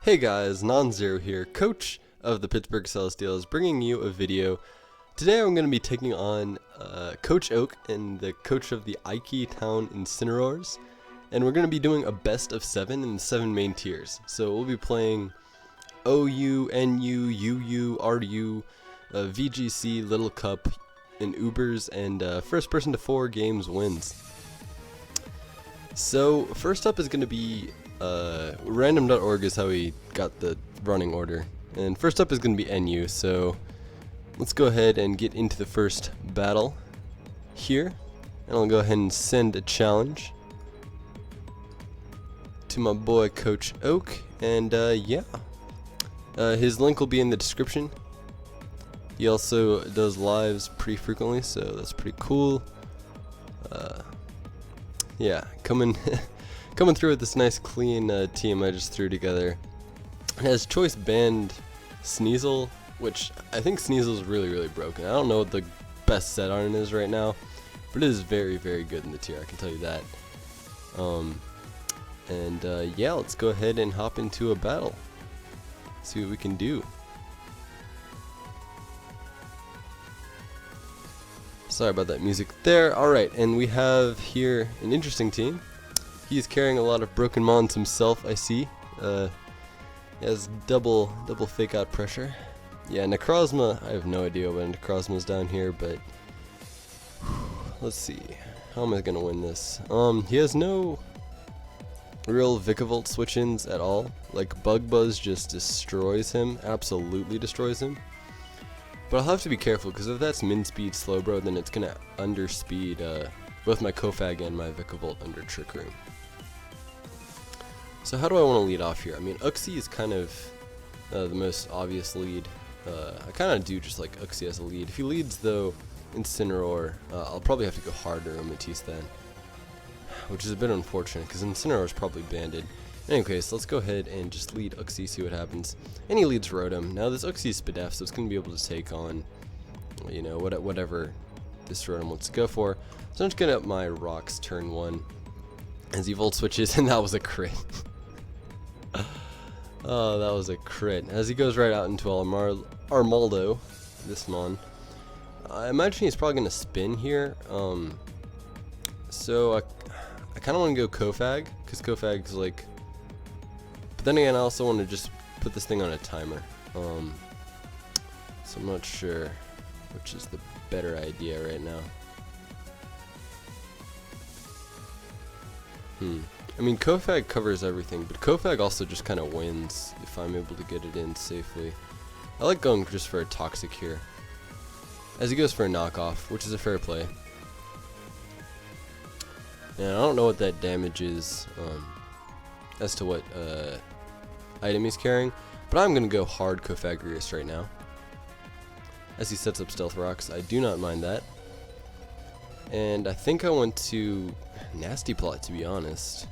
Hey guys, Nonzer0 here, coach of the Pittsburgh Celestials, bringing you a video. Today I'm going to be taking on Coach Oak and the coach of the Ike Town Incineroars, and we're going to be doing a best of 7 in the 7 main tiers. So we'll be playing OU, NU, UU, RU, VGC, Little Cup, and Ubers, and first person to 4 games wins. So first up is going to be random.org is how we got the running order. And first up is going to be NU, so let's go ahead and get into the first battle here. And I'll go ahead and send a challenge to my boy Coach Oak. And his link will be in the description. He also does lives pretty frequently, so that's pretty cool. Yeah, coming through with this nice clean team I just threw together. It has choice banned Sneasel, which I think Sneasel is really broken. I don't know what the best set on it is right now, but it is very good in the tier, I can tell you that. Yeah, let's go ahead and hop into a battle. See what we can do. Sorry about that music there. Alright, and we have here an interesting team. He's carrying a lot of broken mons himself, I see. He has double fake out pressure. Yeah, Necrozma, I have no idea when Necrozma's down here, but let's see. How am I gonna win this? He has no real Vikavolt switch-ins at all. Like, Bug Buzz just destroys him, absolutely destroys him. But I'll have to be careful, because if that's min speed Slowbro, then it's gonna underspeed both my Kofag and my Vikavolt under Trick Room. So how do I want to lead off here? I mean, Uxie is kind of the most obvious lead. I kind of do just like Uxie as a lead. If he leads, though, Incineroar, I'll probably have to go harder on Matisse then. Which is a bit unfortunate, because Incineroar is probably banded. In any case, let's go ahead and just lead Uxie, see what happens. And he leads Rotom. Now, this Uxie is Spadef, so it's going to be able to take on, you know, whatever this Rotom wants to go for. So I'm just going to up my Rocks turn 1 as he Volt switches, and that was a crit. Oh, that was a crit. As he goes right out into Armaldo, this mon. I imagine he's probably going to spin here. So I kind of want to go Kofag, because Kofag's like... But then again, I also want to just put this thing on a timer. So I'm not sure which is the better idea right now. I mean, Kofag covers everything, but Kofag also just kind of wins if I'm able to get it in safely. I like going just for a Toxic here, as he goes for a knockoff, which is a fair play. And I don't know what that damage is as to what item he's carrying, but I'm going to go hard Kofagrius right now. As he sets up Stealth Rocks, I do not mind that. And I think I want to Nasty Plot, to be honest.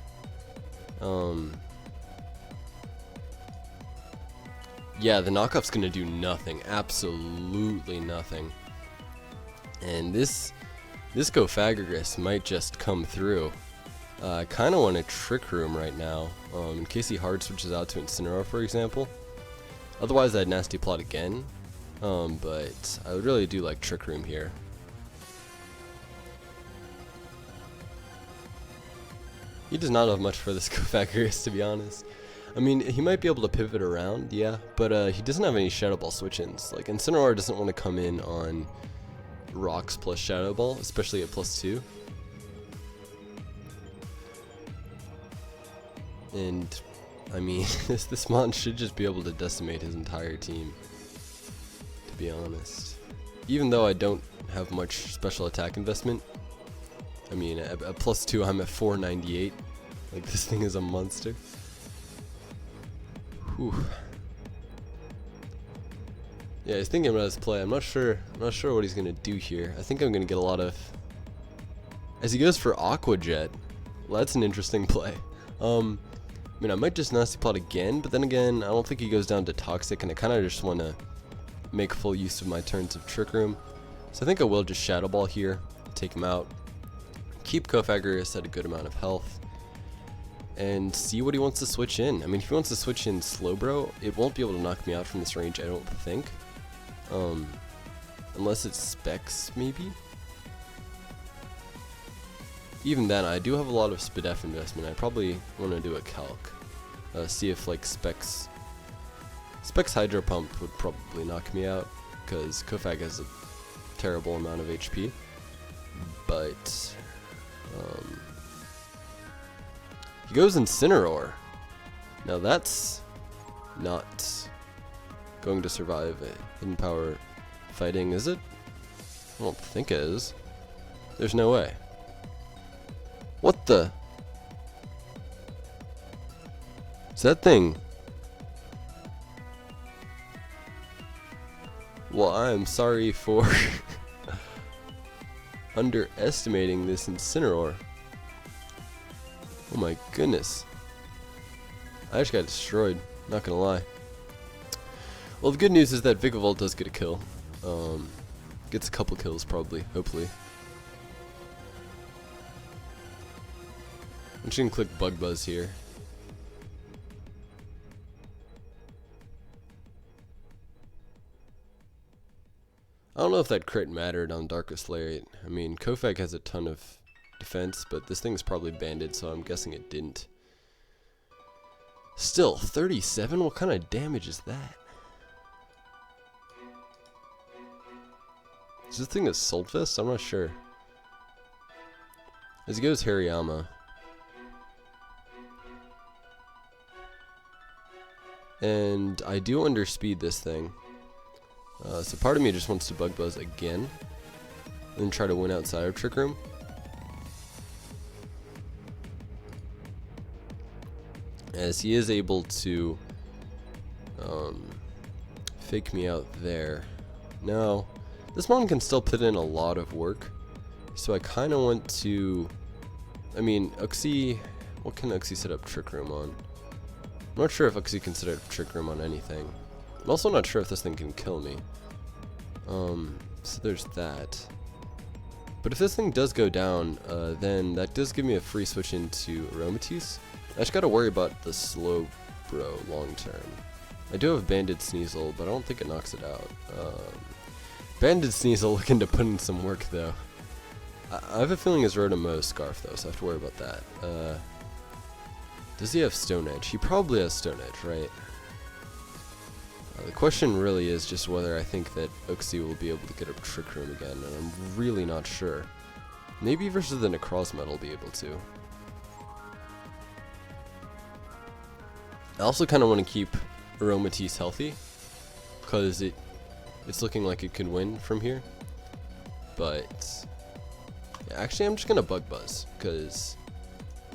Yeah, the knockoff's gonna do nothing, absolutely nothing. And this Kofagrius might just come through. I kind of want a Trick Room right now, in case he hard switches out to Incineroar, for example. Otherwise, I'd Nasty Plot again, but I would really do like Trick Room here. He does not have much for this Kofagrius, to be honest. I mean, he might be able to pivot around, yeah, but he doesn't have any Shadow Ball switch-ins. Like, Incineroar doesn't want to come in on Rocks plus Shadow Ball, especially at +2. And, I mean, this mon should just be able to decimate his entire team, to be honest. Even though I don't have much special attack investment, I mean, at +2, I'm at 498. Like, this thing is a monster. Whew. Yeah, he's thinking about his play. I'm not sure what he's gonna do here. I think I'm gonna get a lot of... As he goes for Aqua Jet, well, that's an interesting play. I mean, I might just Nasty Plot again, but then again, I don't think he goes down to Toxic, and I kind of just want to make full use of my turns of Trick Room. So I think I will just Shadow Ball here, take him out, keep Kofagrus at a good amount of health, and see what he wants to switch in. I mean, if he wants to switch in Slowbro, it won't be able to knock me out from this range, I don't think. Unless it's Specs, maybe? Even then, I do have a lot of SPDF investment. I probably want to do a calc. See if, like, Specs Hydro Pump would probably knock me out, because Kofag has a terrible amount of HP. But, he goes Incineroar. Now that's not going to survive a Hidden Power fighting, is it? I don't think it is. There's no way. What the? Is that thing? Well, I'm sorry for underestimating this Incineroar. Oh my goodness. I just got destroyed, not gonna lie. Well, the good news is that Vigavolt does get a kill. Gets a couple kills probably, hopefully. I'm just gonna click Bug Buzz here. I don't know if that crit mattered on Darkest Lariat. I mean, Kofag has a ton of defense, but this thing's probably banded, so I'm guessing it didn't. Still, 37? What kind of damage is that? Is this thing a Solfest? I'm not sure. As he goes Hariyama. And I do underspeed this thing. So part of me just wants to Bug Buzz again. And try to win outside of Trick Room. As he is able to fake me out there. Now, this mon can still put in a lot of work. So I kind of want to... I mean, Uxie... What can Uxie set up Trick Room on? I'm not sure if Uxie can set up Trick Room on anything. I'm also not sure if this thing can kill me. So there's that. But if this thing does go down, then that does give me a free switch into Aromatisse. I just gotta worry about the Slowbro long term. I do have Banded Sneasel, but I don't think it knocks it out. Banded Sneasel looking to put in some work though. I have a feeling his Rotom Scarf though, so I have to worry about that. Does he have Stone Edge? He probably has Stone Edge, right? The question really is just whether I think that Uxie will be able to get a Trick Room again, and I'm really not sure. Maybe versus the Necrozma will be able to. I also kind of want to keep Aromatisse healthy, because it's looking like it could win from here. But yeah, actually, I'm just gonna Bug Buzz, because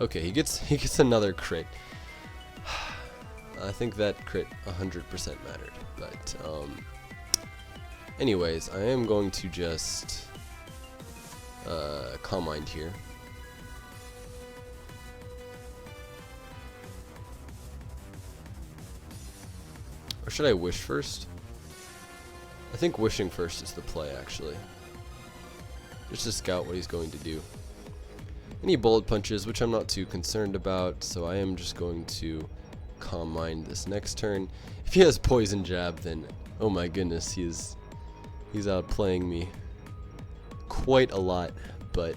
okay, he gets another crit. I think that crit 100% mattered, but anyways, I am going to just Calm Mind here. Or should I Wish first? I think Wishing first is the play, actually. Just to scout what he's going to do. Any Bullet Punches, which I'm not too concerned about, so I am just going to Calm Mind this next turn. If he has Poison Jab, then oh my goodness, he's outplaying me quite a lot. But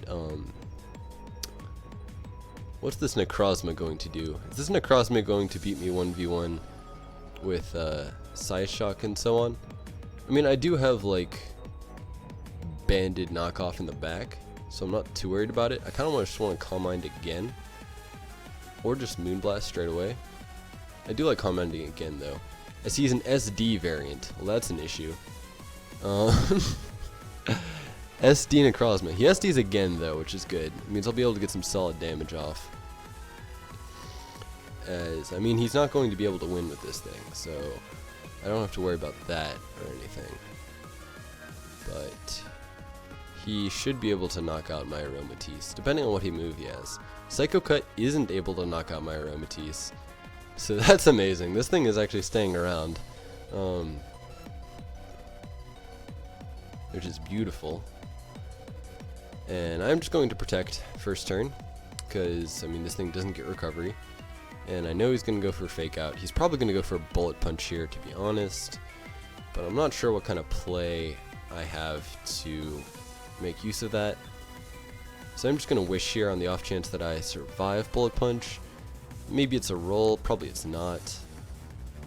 what's this Necrozma going to do? Is this Necrozma going to beat me 1v1 with Psyshock and so on? I mean, I do have like Banded Knockoff in the back, so I'm not too worried about it. I kind of just want to Calm Mind again, or just Moonblast straight away. I do like Calm Minding again though. As he's an SD variant. Well, that's an issue. SD Necrozma. He SDs again though, which is good. It means I'll be able to get some solid damage off. As, I mean, he's not going to be able to win with this thing, so I don't have to worry about that or anything. But he should be able to knock out my Aromatisse, depending on what move he has. Psycho Cut isn't able to knock out my Aromatisse, so that's amazing. This thing is actually staying around. which is beautiful. And I'm just going to protect first turn, because, I mean, this thing doesn't get recovery. And I know he's going to go for fake out. He's probably going to go for a bullet punch here, to be honest. But I'm not sure what kind of play I have to make use of that. So I'm just going to wish here on the off chance that I survive bullet punch. Maybe it's a roll, probably it's not.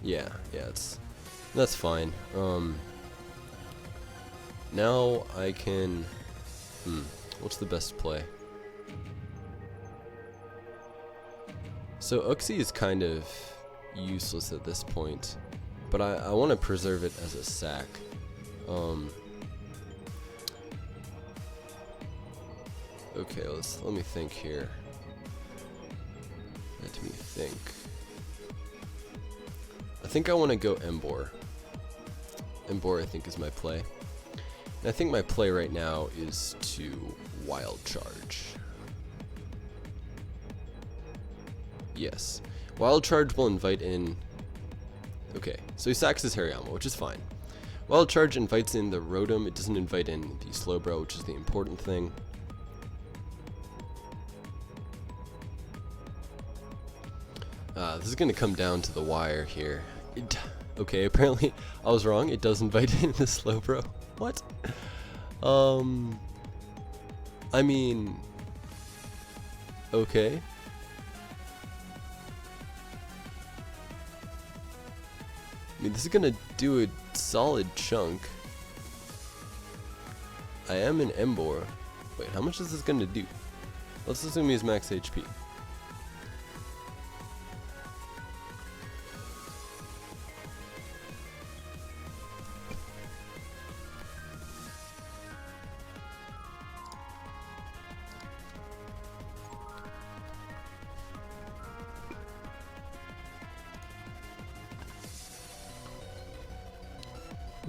Yeah, that's fine. Now I can, what's the best play? So Uxie is kind of useless at this point, but I want to preserve it as a sack. Okay, let me think here. Let me think. I think I want to go Embor. Embor, I think, is my play. And I think my play right now is to Wild Charge. Yes. Wild Charge will invite in... Okay, so he sacks his Hariyama, which is fine. Wild Charge invites in the Rotom. It doesn't invite in the Slowbro, which is the important thing. This is going to come down to the wire here. Okay, apparently I was wrong. It does invite in the Slowbro. What? I mean... Okay. I mean, this is going to do a solid chunk. I am an Embor. Wait, how much is this going to do? Let's assume he's max HP.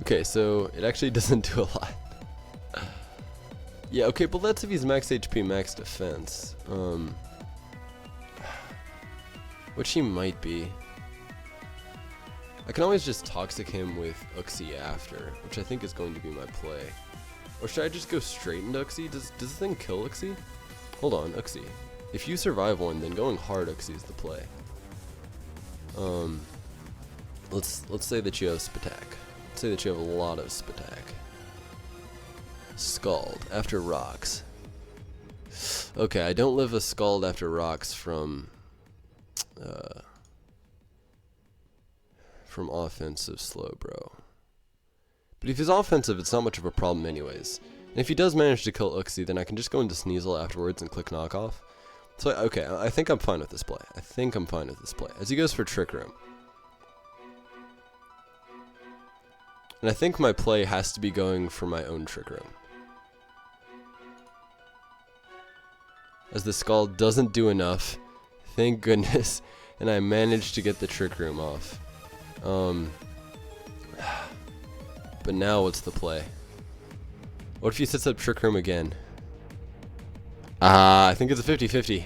Okay, so it actually doesn't do a lot. Yeah, okay, but that's if he's max HP, max defense. Which he might be. I can always just Toxic him with Uxie after, which I think is going to be my play. Or should I just go straight into Uxie? Does this thing kill Uxie? Hold on, Uxie. If you survive one, then going hard Uxie is the play. Let's say that you have Spatak. Let's say that you have a lot of Spatak. Scald after rocks. Okay, I don't live a Scald after rocks from offensive Slowbro. But if he's offensive, it's not much of a problem anyways. And if he does manage to kill Uxie, then I can just go into Sneasel afterwards and click knockoff. So, okay, I think I'm fine with this play. As he goes for Trick Room. And I think my play has to be going for my own Trick Room. As the Scald doesn't do enough, thank goodness, and I managed to get the Trick Room off. But now what's the play? What if he sets up Trick Room again? I think it's a 50-50.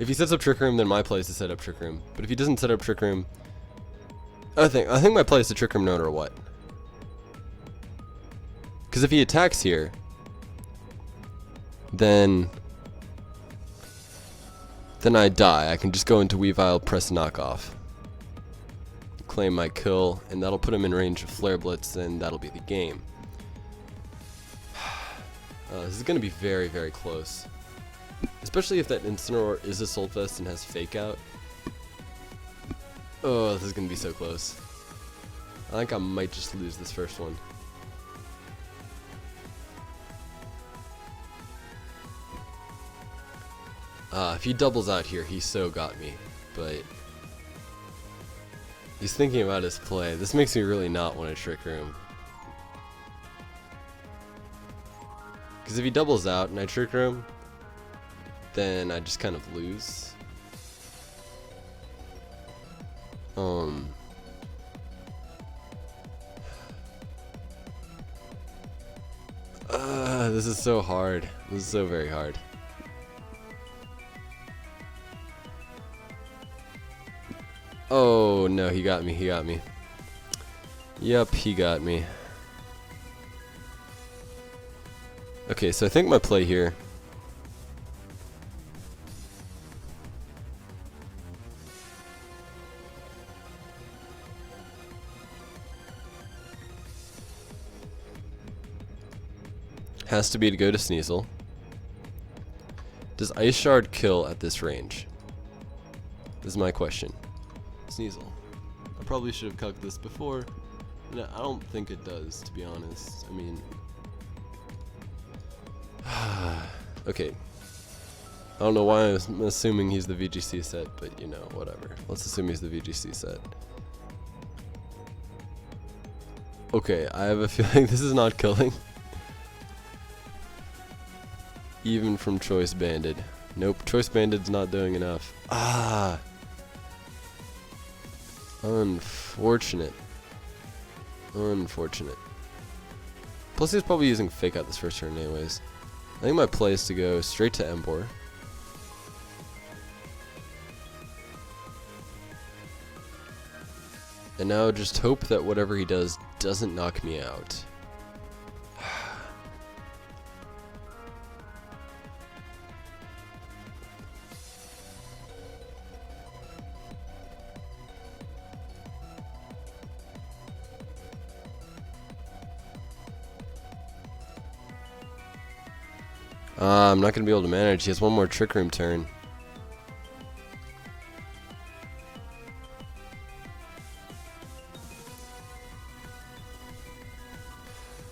If he sets up Trick Room, then my play is to set up Trick Room. But if he doesn't set up Trick Room, I think my play is to Trick Room no matter what. Because if he attacks here, then I die. I can just go into Weavile, press knockoff, claim my kill, and that'll put him in range of Flare Blitz, and that'll be the game. This is going to be very, very close. Especially if that Incineroar is a Solfest and has Fake Out. Oh, this is going to be so close. I think I might just lose this first one. If he doubles out here, he so got me. But he's thinking about his play. This makes me really not want to Trick Room. Because if he doubles out and I Trick Room, then I just kind of lose. This is so hard. This is so very hard. Oh no, he got me, he got me. Yep, he got me. Okay, so I think my play here has to be to go to Sneasel. Does Ice Shard kill at this range? This is my question. Sneasel. I probably should have calculated this before. No, I don't think it does, to be honest. I mean... okay. I don't know why I'm assuming he's the VGC set, but you know, whatever. Let's assume he's the VGC set. Okay, I have a feeling this is not killing. Even from Choice Banded. Nope, Choice Banded's not doing enough. Ah! Unfortunate. Unfortunate. Plus he's probably using Fake Out this first turn anyways. I think my play is to go straight to Embor. And now just hope that whatever he does doesn't knock me out. I'm not going to be able to manage. He has one more Trick Room turn.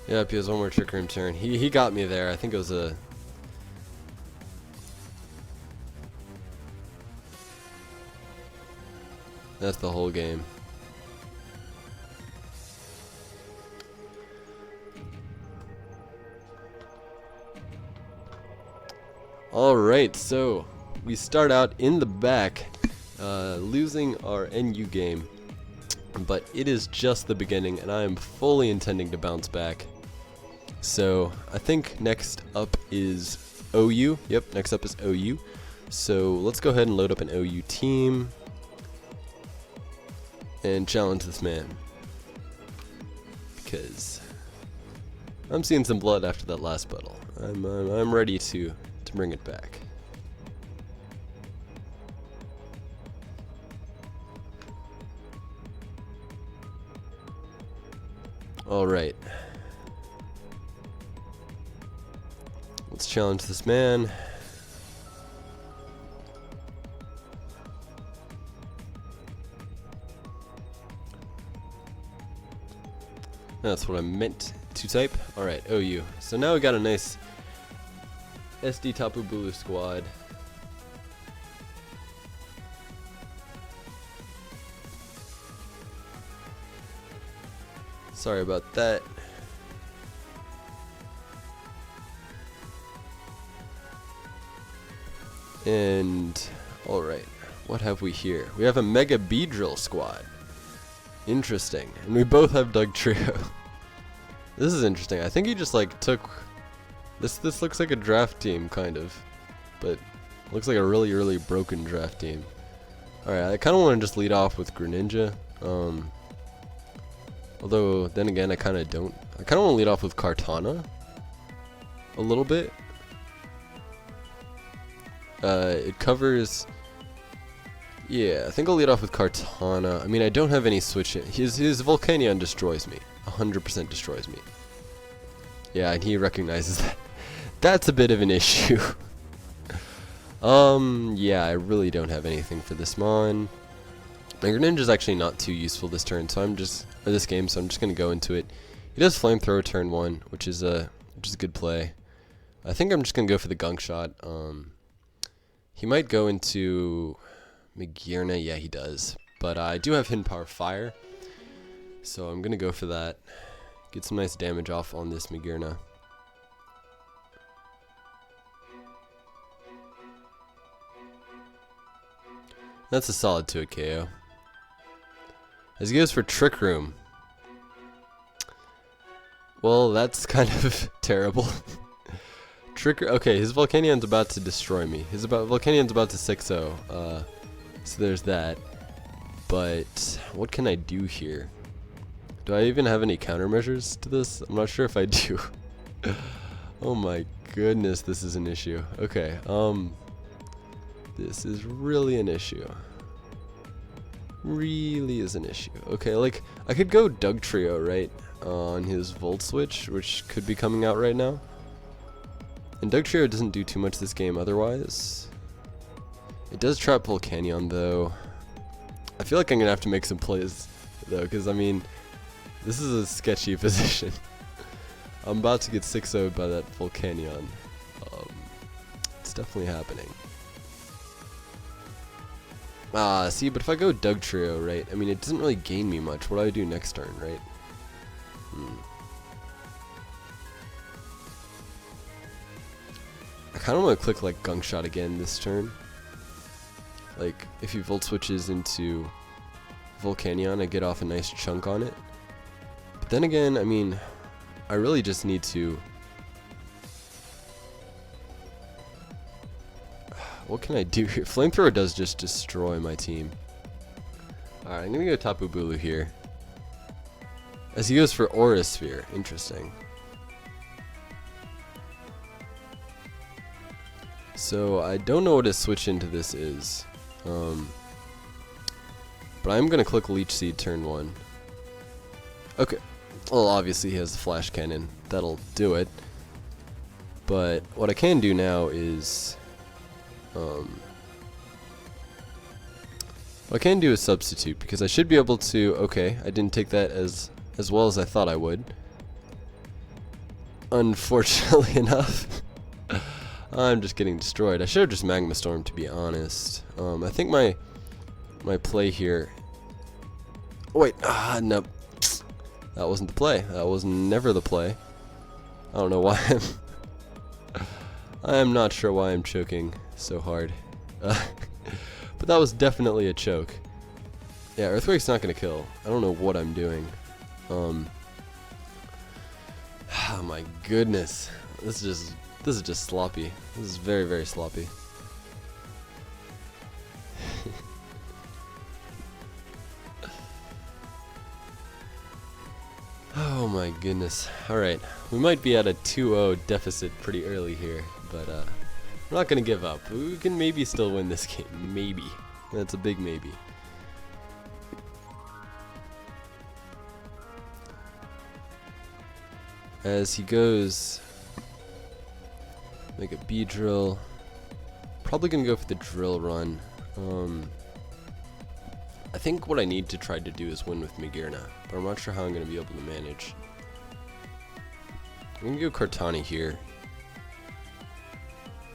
Yep, he has one more Trick Room turn. He got me there. I think it was a... That's the whole game. Alright, so we start out in the back, losing our NU game, but it is just the beginning and I am fully intending to bounce back. So I think next up is OU. Yep, next up is OU. So let's go ahead and load up an OU team and challenge this man, because I'm seeing some blood after that last battle. I'm ready to bring it back. Alright. Let's challenge this man. That's what I meant to type. Alright, OU. So now we got a nice SD Tapu Bulu squad. Sorry about that. And alright, what have we here? We have a Mega Beedrill squad. Interesting. And we both have Doug Trio. This is interesting. I think he just like took this looks like a draft team kind of, but looks like a really broken draft team. Alright, I kinda wanna just lead off with Greninja. Although then again I kinda don't. I kinda wanna lead off with Kartana a little bit. It covers... Yeah, I think I'll lead off with Kartana. I mean, I don't have any switch in. His Volcanion destroys me. 100% destroys me. Yeah, and he recognizes that. That's a bit of an issue. Yeah, I really don't have anything for this Mon. My Greninja's actually not too useful this turn, so I'm just... Or this game, so I'm just gonna go into it. He does Flamethrower turn 1, which is a good play. I think I'm just gonna go for the Gunk Shot. He might go into Magearna, yeah he does. But I do have Hidden Power Fire, so I'm gonna go for that. Get some nice damage off on this Magearna. That's a solid 2 KO. As he goes for Trick Room. Well, that's kind of terrible. Okay, his Volcanion's about to destroy me. Volcanion's about to 6-0. So there's that. But what can I do here? Do I even have any countermeasures to this? I'm not sure if I do. Oh my goodness, this is an issue. Okay, this is really an issue. Really is an issue. Okay, like, I could go Doug Trio, right, on his Volt Switch, which could be coming out right now. And Doug Trio doesn't do too much this game otherwise. It does trap Volcanion, though. I feel like I'm gonna have to make some plays, though, because, I mean, this is a sketchy position. I'm about to get 6-0'd by that Volcanion. It's definitely happening. See, but if I go Doug Trio, right, I mean, it doesn't really gain me much. What do I do next turn, right? I kind of want to click, like, Gunk Shot again this turn. Like, if he Volt Switches into Volcanion, I get off a nice chunk on it. But then again, I mean, I really just need to... What can I do here? Flamethrower does just destroy my team. Alright, I'm gonna go Tapu Bulu here. As he goes for Aura Sphere. Interesting. So, I don't know what his switch into this is. But I'm gonna click Leech Seed turn 1. Okay. Well, obviously he has the Flash Cannon. That'll do it. But what I can do now is... what I can do is substitute, because I should be able to... Okay, I didn't take that as well as I thought I would. Unfortunately enough. I'm just getting destroyed. I should have just Magma Storm, to be honest. I think my play here... Oh, wait, no. That wasn't the play. That was never the play. I don't know why I am not sure why I'm choking so hard. But that was definitely a choke. Yeah, Earthquake's not gonna kill. I don't know what I'm doing. Oh my goodness. This is just sloppy. This is very, very sloppy. Oh my goodness. Alright, we might be at a 2-0 deficit pretty early here, but we're not going to give up. We can maybe still win this game. Maybe. That's a big maybe. As he goes, make a Beedrill. Probably going to go for the Drill Run. I think what I need to try to do is win with Magearna, but I'm not sure how I'm going to be able to manage. I'm going to go Kartani here.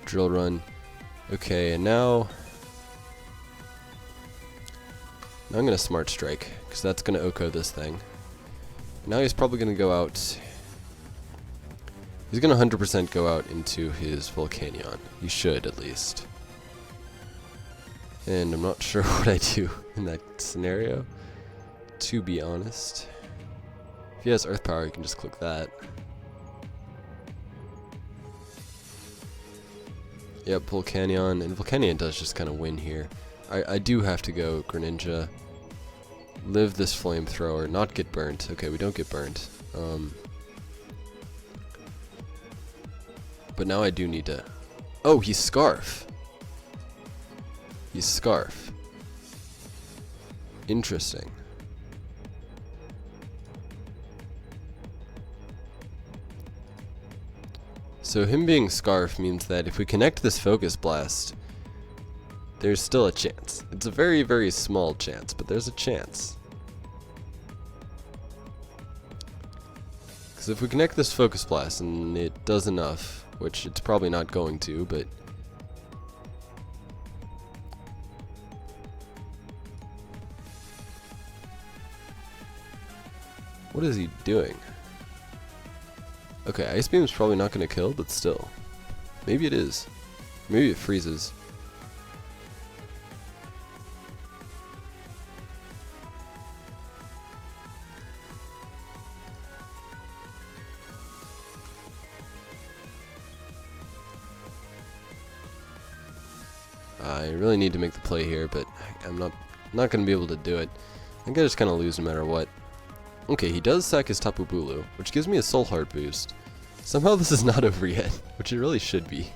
Drill Run. Okay, and now I'm going to Smart Strike, because that's going to Oko this thing. Now he's probably going to go out... He's going to 100% go out into his Volcanion. He should, at least. And I'm not sure what I do in that scenario, to be honest. If he has Earth Power, you can just click that. Yep, Volcanion, and Volcanion does just kind of win here. I do have to go Greninja, live this Flamethrower, not get burnt. Okay, we don't get burnt. But now I do need to... Oh, he's Scarf. He's Scarf. Interesting. So him being Scarf means that if we connect this Focus Blast, there's still a chance. It's a very, very small chance, but there's a chance. Because if we connect this Focus Blast and it does enough, which it's probably not going to, but... What is he doing? Okay, Ice Beam's probably not going to kill, but still. Maybe it is. Maybe it freezes. I really need to make the play here, but I'm not going to be able to do it. I think I just kind of lose no matter what. Okay, he does sack his Tapu Bulu, which gives me a Soul Heart boost. Somehow this is not over yet, which it really should be.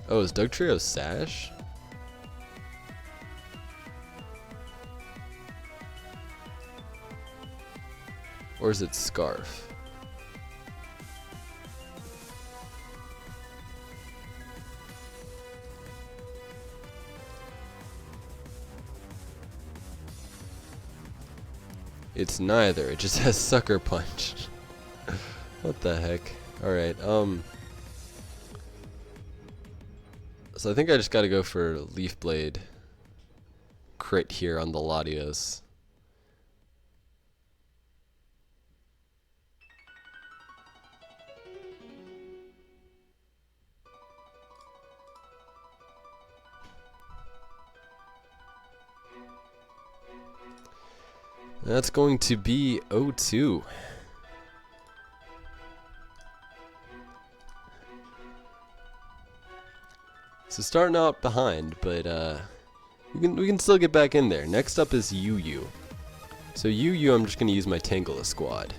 Oh, is Dugtrio Sash? Or is it Scarf? It's neither. It just has Sucker Punch. What the heck? Alright, so I think I just gotta go for Leaf Blade crit here on the Latios. That's going to be 0-2. So starting out behind, but we can still get back in there. Next up is Yu. So Yu, I'm just gonna use my Tangela squad.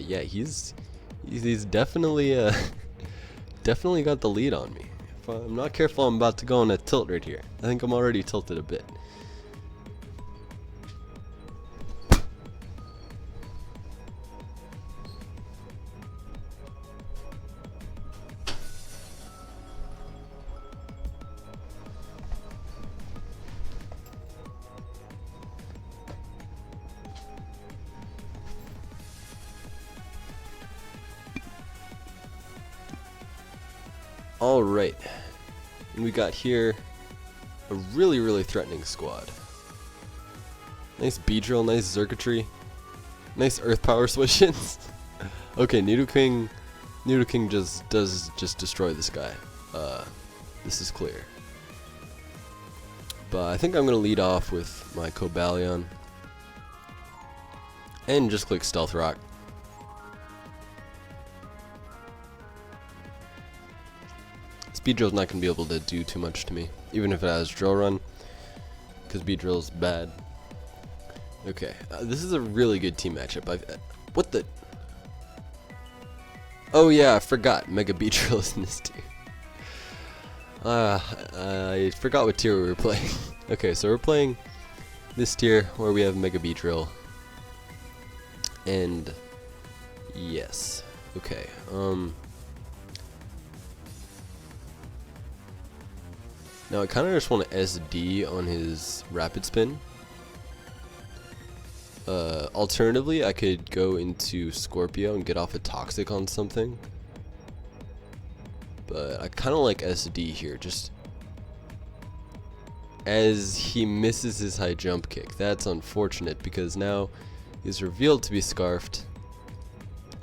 Yeah, he's definitely definitely got the lead on me. If I'm not careful, I'm about to go on a tilt right here. I think I'm already tilted a bit. Alright, and we got here a really threatening squad. Nice Beedrill, nice Circuitry, nice Earth Power switch-ins. Okay, Nidoking just destroy this guy. This is clear. But I think I'm gonna lead off with my Cobalion and just click Stealth Rock. Beedrill's not going to be able to do too much to me, even if it has Drill Run, because Beedrill's bad. Okay, this is a really good team matchup. What the? Oh yeah, I forgot. Mega Beedrill is in this tier. I forgot what tier we were playing. Okay, so we're playing this tier where we have Mega Beedrill. And yes. Okay, now I kind of just want to SD on his Rapid Spin. Alternatively, I could go into Scorpio and get off a Toxic on something. But I kind of like SD here, just as he misses his high jump kick. That's unfortunate because now he's revealed to be Scarfed.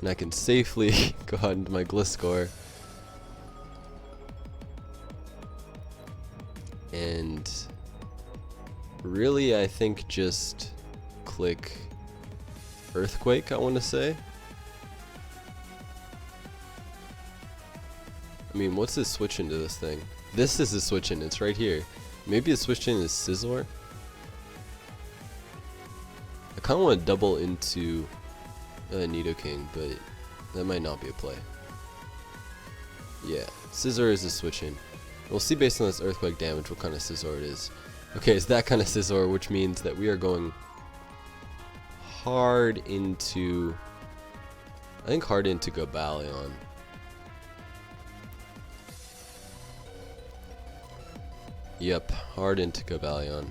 And I can safely go out into my Gliscor. And really, I think just click Earthquake, I want to say. I mean, what's the switch into this thing? This is the switch in, it's right here. Maybe the switch in is Scizor? I kind of want to double into Nidoking, but that might not be a play. Yeah, Scizor is a switch in. We'll see based on this Earthquake damage what kind of Scizor it is. Okay, it's that kind of Scizor, which means that we are going hard into, I think hard into Cobalion. Yep, hard into Cobalion.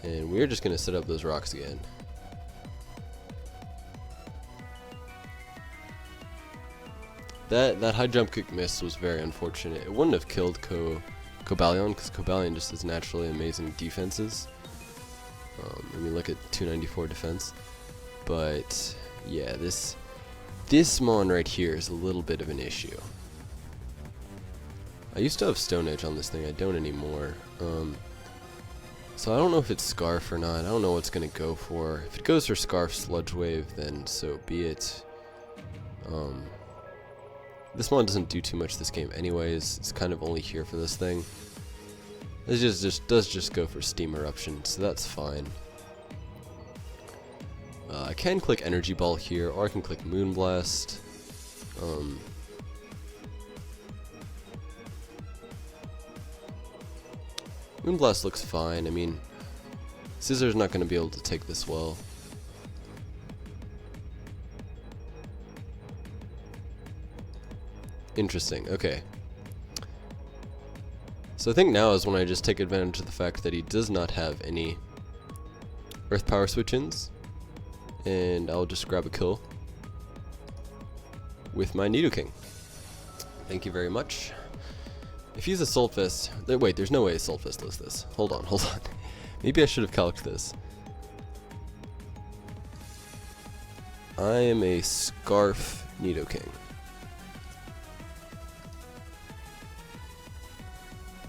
And we're just going to set up those rocks again. That high jump kick miss was very unfortunate. It wouldn't have killed Cobalion because Cobalion just has naturally amazing defenses. I mean, look at 294 defense. But yeah, this Mon right here is a little bit of an issue. I used to have Stone Edge on this thing. I don't anymore. So I don't know if it's Scarf or not. I don't know what's gonna go for. If it goes for Scarf Sludge Wave, then so be it. This one doesn't do too much this game anyways. It's kind of only here for this thing. It does just go for Steam Eruption, so that's fine. I can click Energy Ball here, or I can click Moonblast. Moonblast looks fine. I mean, Scissor's not going to be able to take this well. Interesting, okay. So I think now is when I just take advantage of the fact that he does not have any Earth Power switch-ins, and I'll just grab a kill with my Nidoking. Thank you very much. If he's a Solfest, wait, there's no way Solfest does this. Hold on. Maybe I should have calced this. I am a Scarf Nidoking.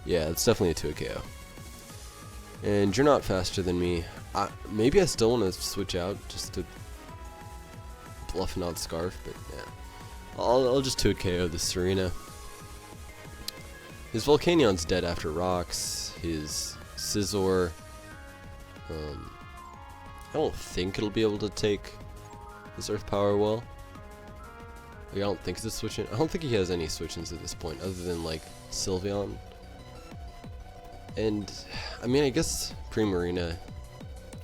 Yeah, it's definitely a 2 KO. And you're not faster than me. Maybe I still want to switch out just to bluff and not Scarf, but yeah. I'll just 2 KO the Serena. His Volcanion's dead after rocks. His Scizor, I don't think it'll be able to take his Earth Power well. Like, I don't think it's a switch-in. I don't think he has any switch-ins at this point, other than like Sylveon. And I mean, I guess Primarina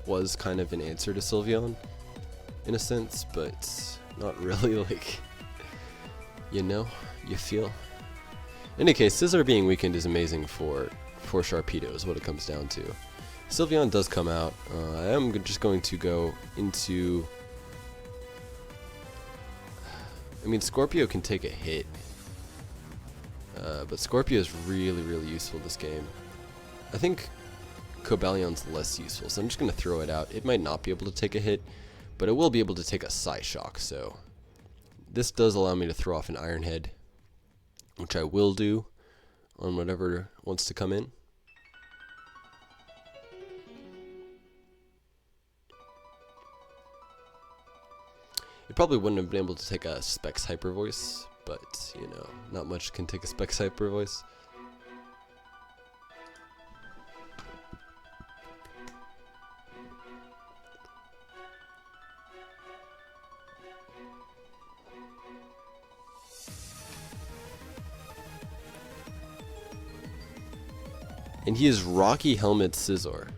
was kind of an answer to Sylveon in a sense, but not really. Like, you know, you feel. In any case, Scizor being weakened is amazing for Sharpedo is what it comes down to. Sylveon does come out. I am just going to go into... I mean, Scorpio can take a hit. But Scorpio is really, really useful this game. I think Cobalion's less useful, so I'm just going to throw it out. It might not be able to take a hit, but it will be able to take a Psyshock, so... This does allow me to throw off an Iron Head, which I will do on whatever wants to come in. It probably wouldn't have been able to take a Specs Hyper Voice, but, you know, not much can take a Specs Hyper Voice. And he is Rocky Helmet Scizor.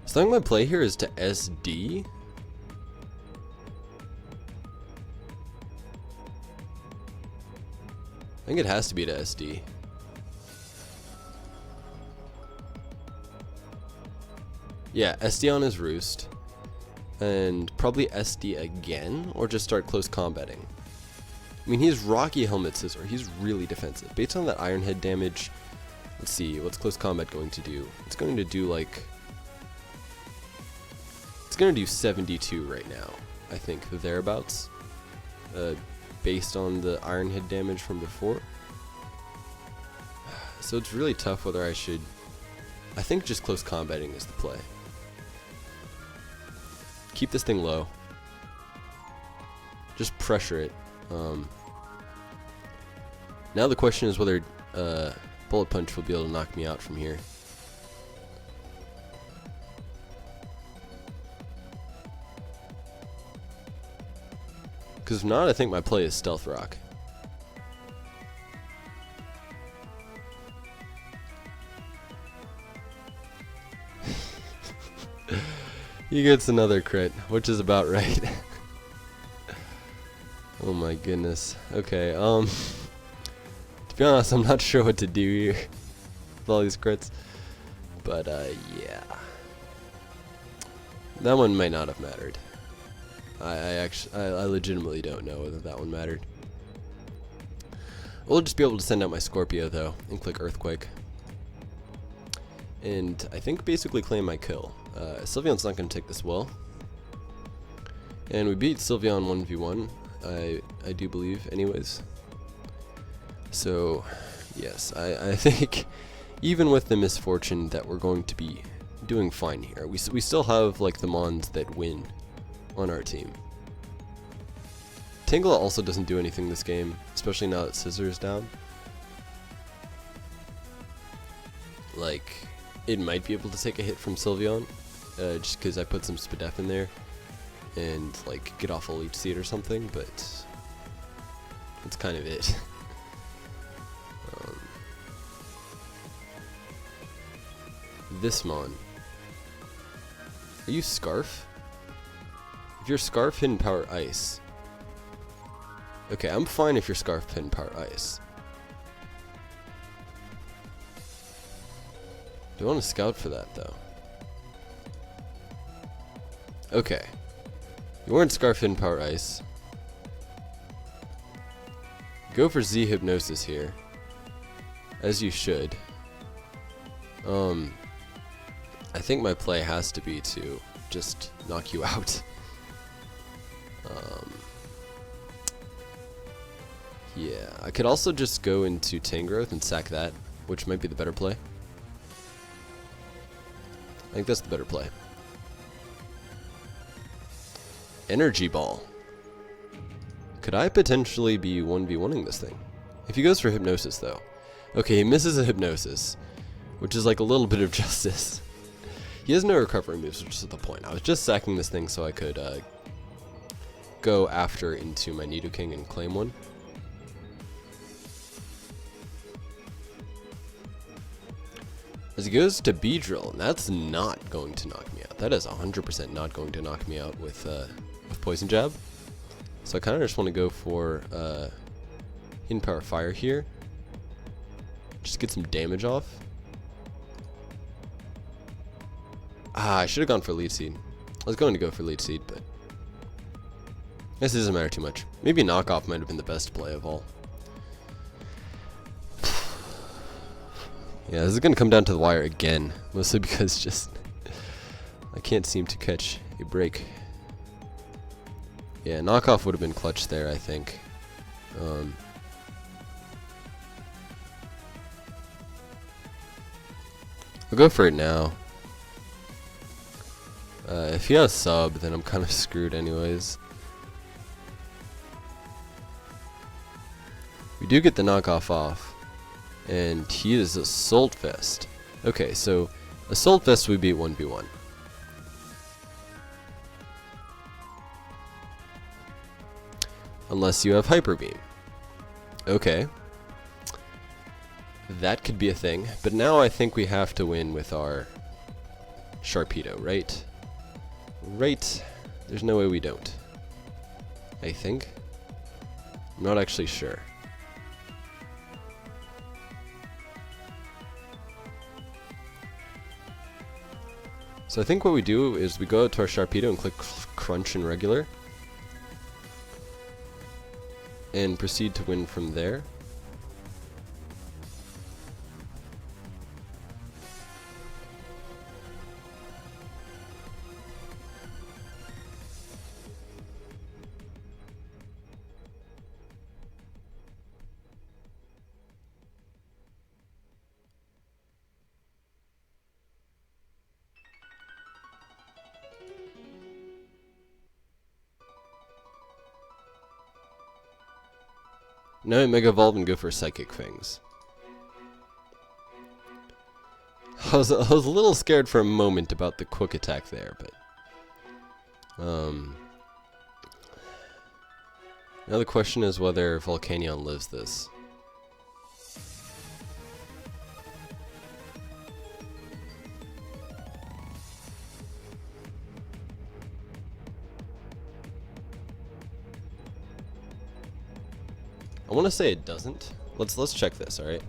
So I think my play here is to SD. I think it has to be to SD. Yeah, SD on his Roost. And probably SD again, or just start close combating. I mean, he's Rocky Helmet Scizor. He's really defensive. Based on that Iron Head damage, let's see, what's close combat going to do? It's going to do like... It's going to do 72 right now, I think, thereabouts. Based on the Iron Head damage from before. So it's really tough whether I should... I think just close combating is the play. Keep this thing low. Just pressure it. Now the question is whether Bullet Punch will be able to knock me out from here. Because if not, I think my play is Stealth Rock. He gets another crit, which is about right. Oh my goodness. Okay, to be honest, I'm not sure what to do here with all these crits. But, yeah. That one might not have mattered. I legitimately don't know whether that one mattered. We'll just be able to send out my Scorpio, though, and click Earthquake. And I think basically claim my kill. Sylveon's not going to take this well. And we beat Sylveon 1v1, I do believe, anyways. So, yes, I think even with the misfortune that we're going to be doing fine here, we still have, like, the Mons that win on our team. Tangela also doesn't do anything this game, especially now that Scissor is down. Like, it might be able to take a hit from Sylveon, just because I put some Spadef in there, and like get off a Leech Seed or something, but that's kind of it. This Mon. Are you Scarf? If you're Scarf, Hidden Power Ice. Okay, I'm fine if you're Scarf, Hidden Power Ice. Do I want to scout for that, though? Okay. You weren't Scarf, Hidden Power Ice. Go for Z Hypnosis here. As you should. I think my play has to be to just knock you out. Yeah, I could also just go into Tangrowth and sack that, which might be the better play. I think that's the better play. Energy Ball. Could I potentially be 1v1ing this thing? If he goes for Hypnosis, though. Okay, he misses a Hypnosis, which is like a little bit of justice. He has no recovery moves, which is the point. I was just sacking this thing so I could go after into my Nidoking and claim one. As he goes to Beedrill, and that's not going to knock me out. That is 100% not going to knock me out with Poison Jab. So I kind of just want to go for Hidden Power Fire here. Just get some damage off. I should have gone for Leech Seed. I was going to go for Leech Seed, but I guess it doesn't matter too much. Maybe Knockoff might have been the best play of all. Yeah, this is going to come down to the wire again, mostly because just I can't seem to catch a break. Yeah, Knockoff would have been clutch there, I think. I'll go for it now. If he has sub, then I'm kind of screwed anyways. We do get the knockoff off. And he is Assault Vest. Okay, so Assault Vest we beat 1v1. Unless you have Hyper Beam. Okay. That could be a thing. But now I think we have to win with our Sharpedo, right? Right. There's no way we don't. I think. I'm not actually sure. So I think what we do is we go out to our Sharpedo and click Crunch in regular. And proceed to win from there. Now I Mega Evolve and go for Psychic Fangs. I was a little scared for a moment about the quick attack there, but now the question is whether Volcanion lives this. I want to say it doesn't. Let's check this, all right?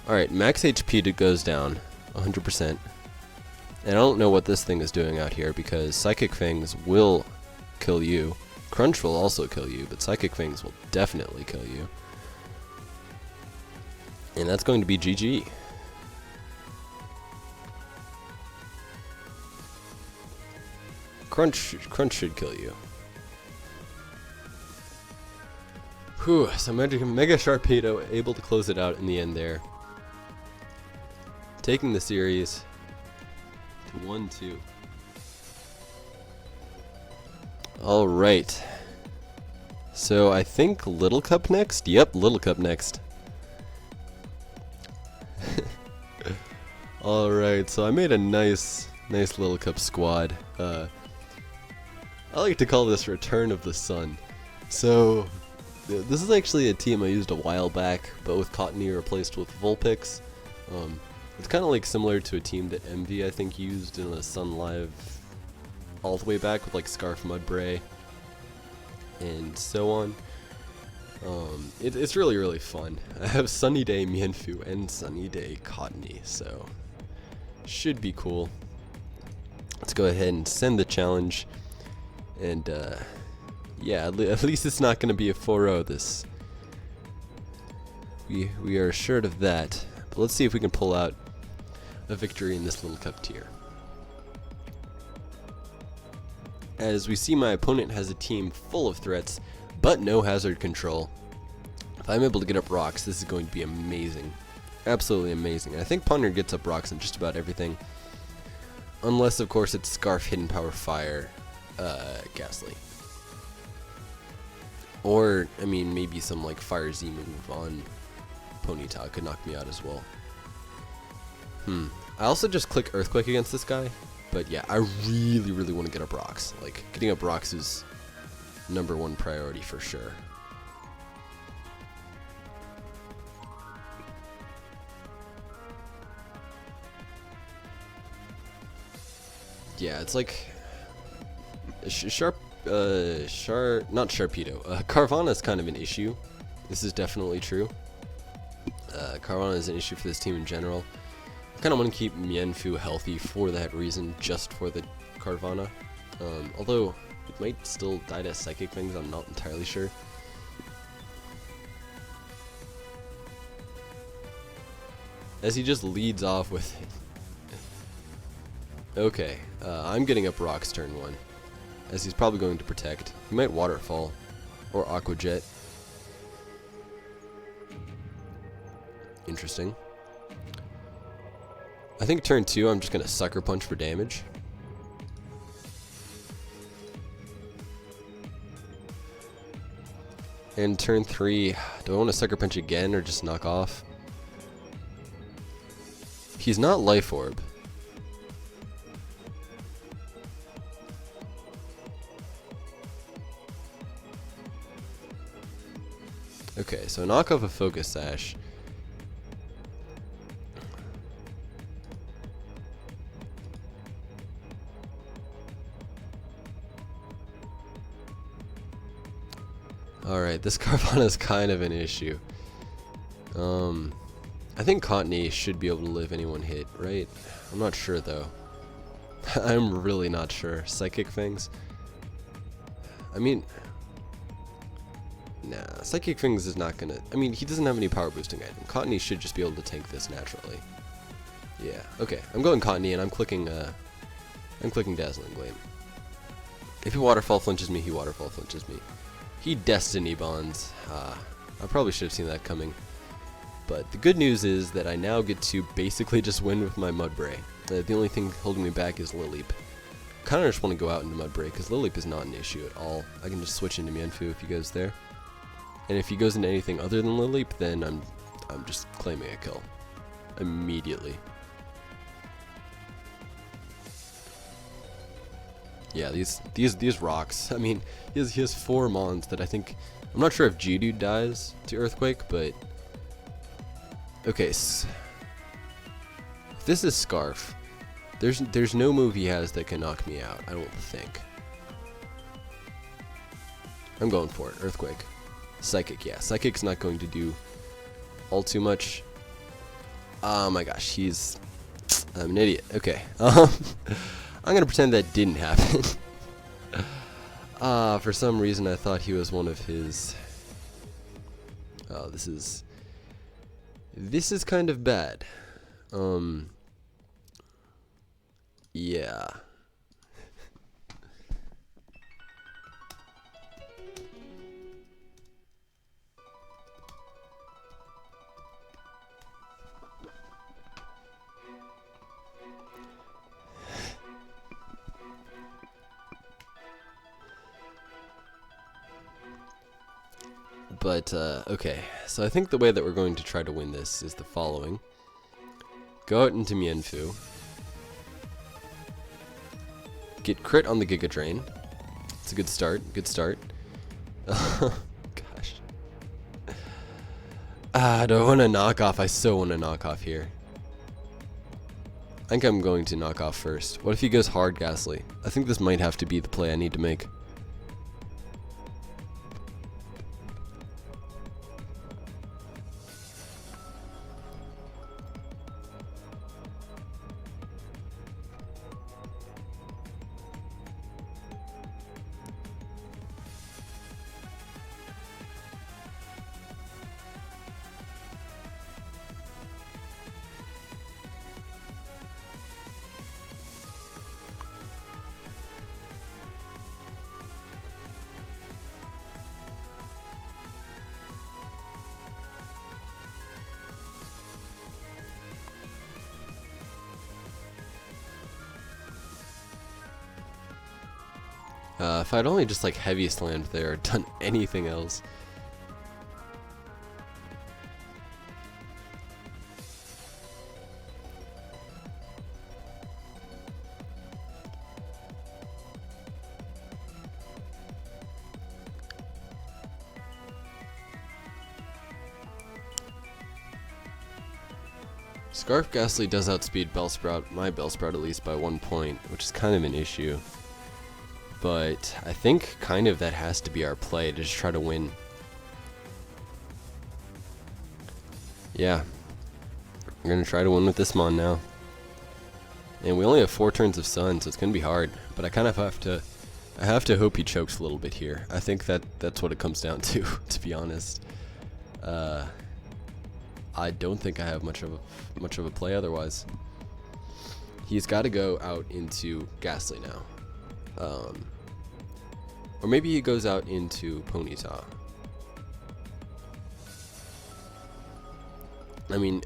All right, max HP goes down 100%. And I don't know what this thing is doing out here because Psychic Fangs will kill you. Crunch will also kill you, but Psychic Fangs will definitely kill you. And that's going to be GG. Crunch should kill you. Whew, so Mega Sharpedo able to close it out in the end there. Taking the series to 1-2. Alright. So I think Little Cup next? Yep, Little Cup next. Alright, so I made a nice Little Cup squad. I like to call this Return of the Sun. So this is actually a team I used a while back, but with Cottony replaced with Vulpix. It's kind of like similar to a team that MV I think used in a Sun Live all the way back with like Scarf Mudbray and so on. It's really fun. I have Sunny Day Mienfoo and Sunny Day Cottony, so should be cool. Let's go ahead and send the challenge, and yeah, at least it's not going to be a 4-0 this. We are assured of that, but let's see if we can pull out a victory in this Little Cup tier. As we see, my opponent has a team full of threats, but no hazard control. If I'm able to get up rocks, this is going to be amazing. Absolutely amazing. I think Ponder gets up rocks in just about everything. Unless, of course, it's Scarf, Hidden Power, Fire, Ghastly. Or, I mean, maybe some, like, Fire Z move on Ponyta could knock me out as well. I also just click Earthquake against this guy. But yeah, I really want to get up rocks. Like, getting up rocks is #1 priority for sure. Yeah, it's like not Sharpedo. Carvanha is kind of an issue. This is definitely true. Carvanha is an issue for this team in general. I kind of want to keep Mienfoo healthy for that reason, just for the Carvanha. Although it might still die to Psychic Things, I'm not entirely sure. As he just leads off with it. Okay, I'm getting up rocks turn 1, as he's probably going to protect. He might Waterfall or Aqua Jet. Interesting. I think turn 2 I'm just going to Sucker Punch for damage. And turn 3, do I want to Sucker Punch again or just knock off? He's not Life Orb. Okay, so knock off a Focus Sash. Alright, this Carvanha is kind of an issue. I think Cottony should be able to live any one hit, right? I'm not sure though. I'm really not sure. Psychic Fangs? I mean, nah, Psychic Fangs is not gonna, I mean, he doesn't have any power boosting item. Cottony should just be able to tank this naturally. Yeah, okay, I'm going Cottony and I'm clicking Dazzling Gleam. If he Waterfall flinches me, he Waterfall flinches me. He Destiny Bonds. I probably should have seen that coming. But the good news is that I now get to basically just win with my Mudbray. The only thing holding me back is Lileep. Kind of just want to go out into Mudbray because Lileep is not an issue at all. I can just switch into Mienfoo if he goes there. And if he goes into anything other than Lileep, then I'm just claiming a kill immediately. Yeah, these rocks. I mean, he has 4 Mons that I think, I'm not sure if Geodude dies to Earthquake, but okay. If this is Scarf, there's no move he has that can knock me out. I don't think. I'm going for it. Earthquake, Psychic. Yeah, Psychic's not going to do all too much. Oh my gosh, I'm an idiot. Okay. I'm gonna pretend that didn't happen. For some reason I thought he was one of his. Oh, this is kind of bad. Yeah. But, okay. So I think the way that we're going to try to win this is the following. Go out into Mienfu. Get crit on the Giga Drain. It's a good start. Good start. Gosh. Do I want to knock off? I so want to knock off here. I think I'm going to knock off first. What if he goes hard Ghastly? I think this might have to be the play I need to make. If I'd only just like heavy slammed there or done anything else. Scarf Ghastly does outspeed Bellsprout, my Bellsprout at least, by 1 point, which is kind of an issue. But I think kind of that has to be our play to just try to win. Yeah. We're going to try to win with this Mon now. And we only have 4 turns of Sun, so it's going to be hard. But I kind of have to... I have to hope he chokes a little bit here. I think that's what it comes down to be honest. I don't think I have much of a play otherwise. He's got to go out into Ghastly now. Or maybe he goes out into Ponyta. I mean,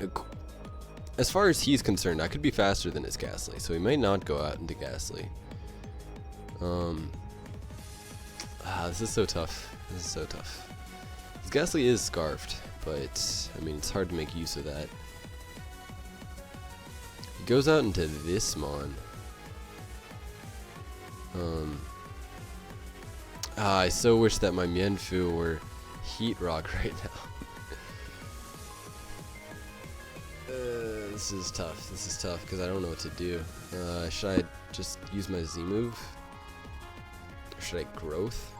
as far as he's concerned, I could be faster than his Ghastly, so he may not go out into Ghastly. This is so tough. This is so tough. His Ghastly is scarfed, but, I mean, it's hard to make use of that. He goes out into this Mon. I so wish that my Mienfu were Heat Rock right now. This is tough. This is tough because I don't know what to do. Should I just use my Z move? Or should I Growth?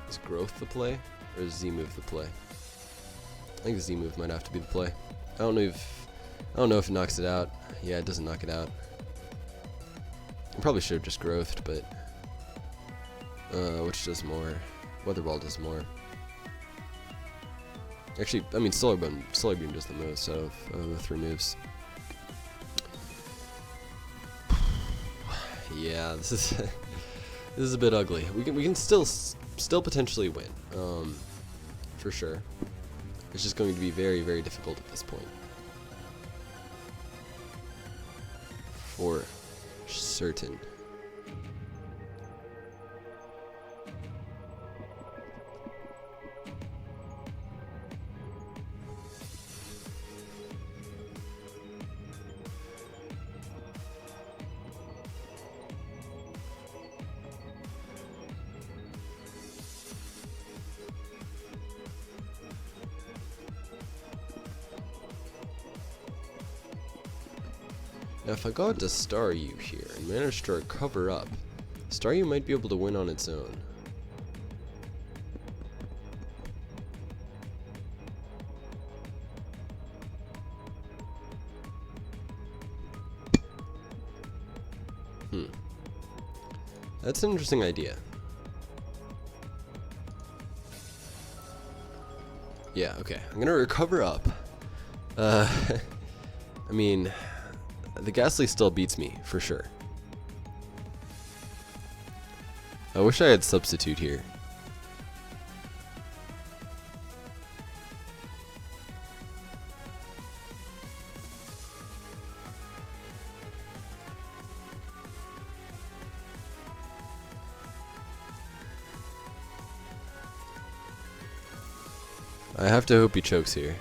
Is Growth the play? Or is Z move the play? I think Z move might have to be the play. I don't know if it knocks it out. Yeah, it doesn't knock it out. I probably should have just growthed, but which does more? Weather Ball does more. Actually, I mean Solar Beam does the most out of the 3 moves. Yeah, this is a bit ugly. We can still potentially win, for sure. It's just going to be very, very difficult at this point. For certain. Now if I go out to Staryu here and manage to recover up, Staryu might be able to win on its own. That's an interesting idea. Yeah, okay. I'm gonna recover up. I mean, the Ghastly still beats me, for sure. I wish I had Substitute here. I have to hope he chokes here.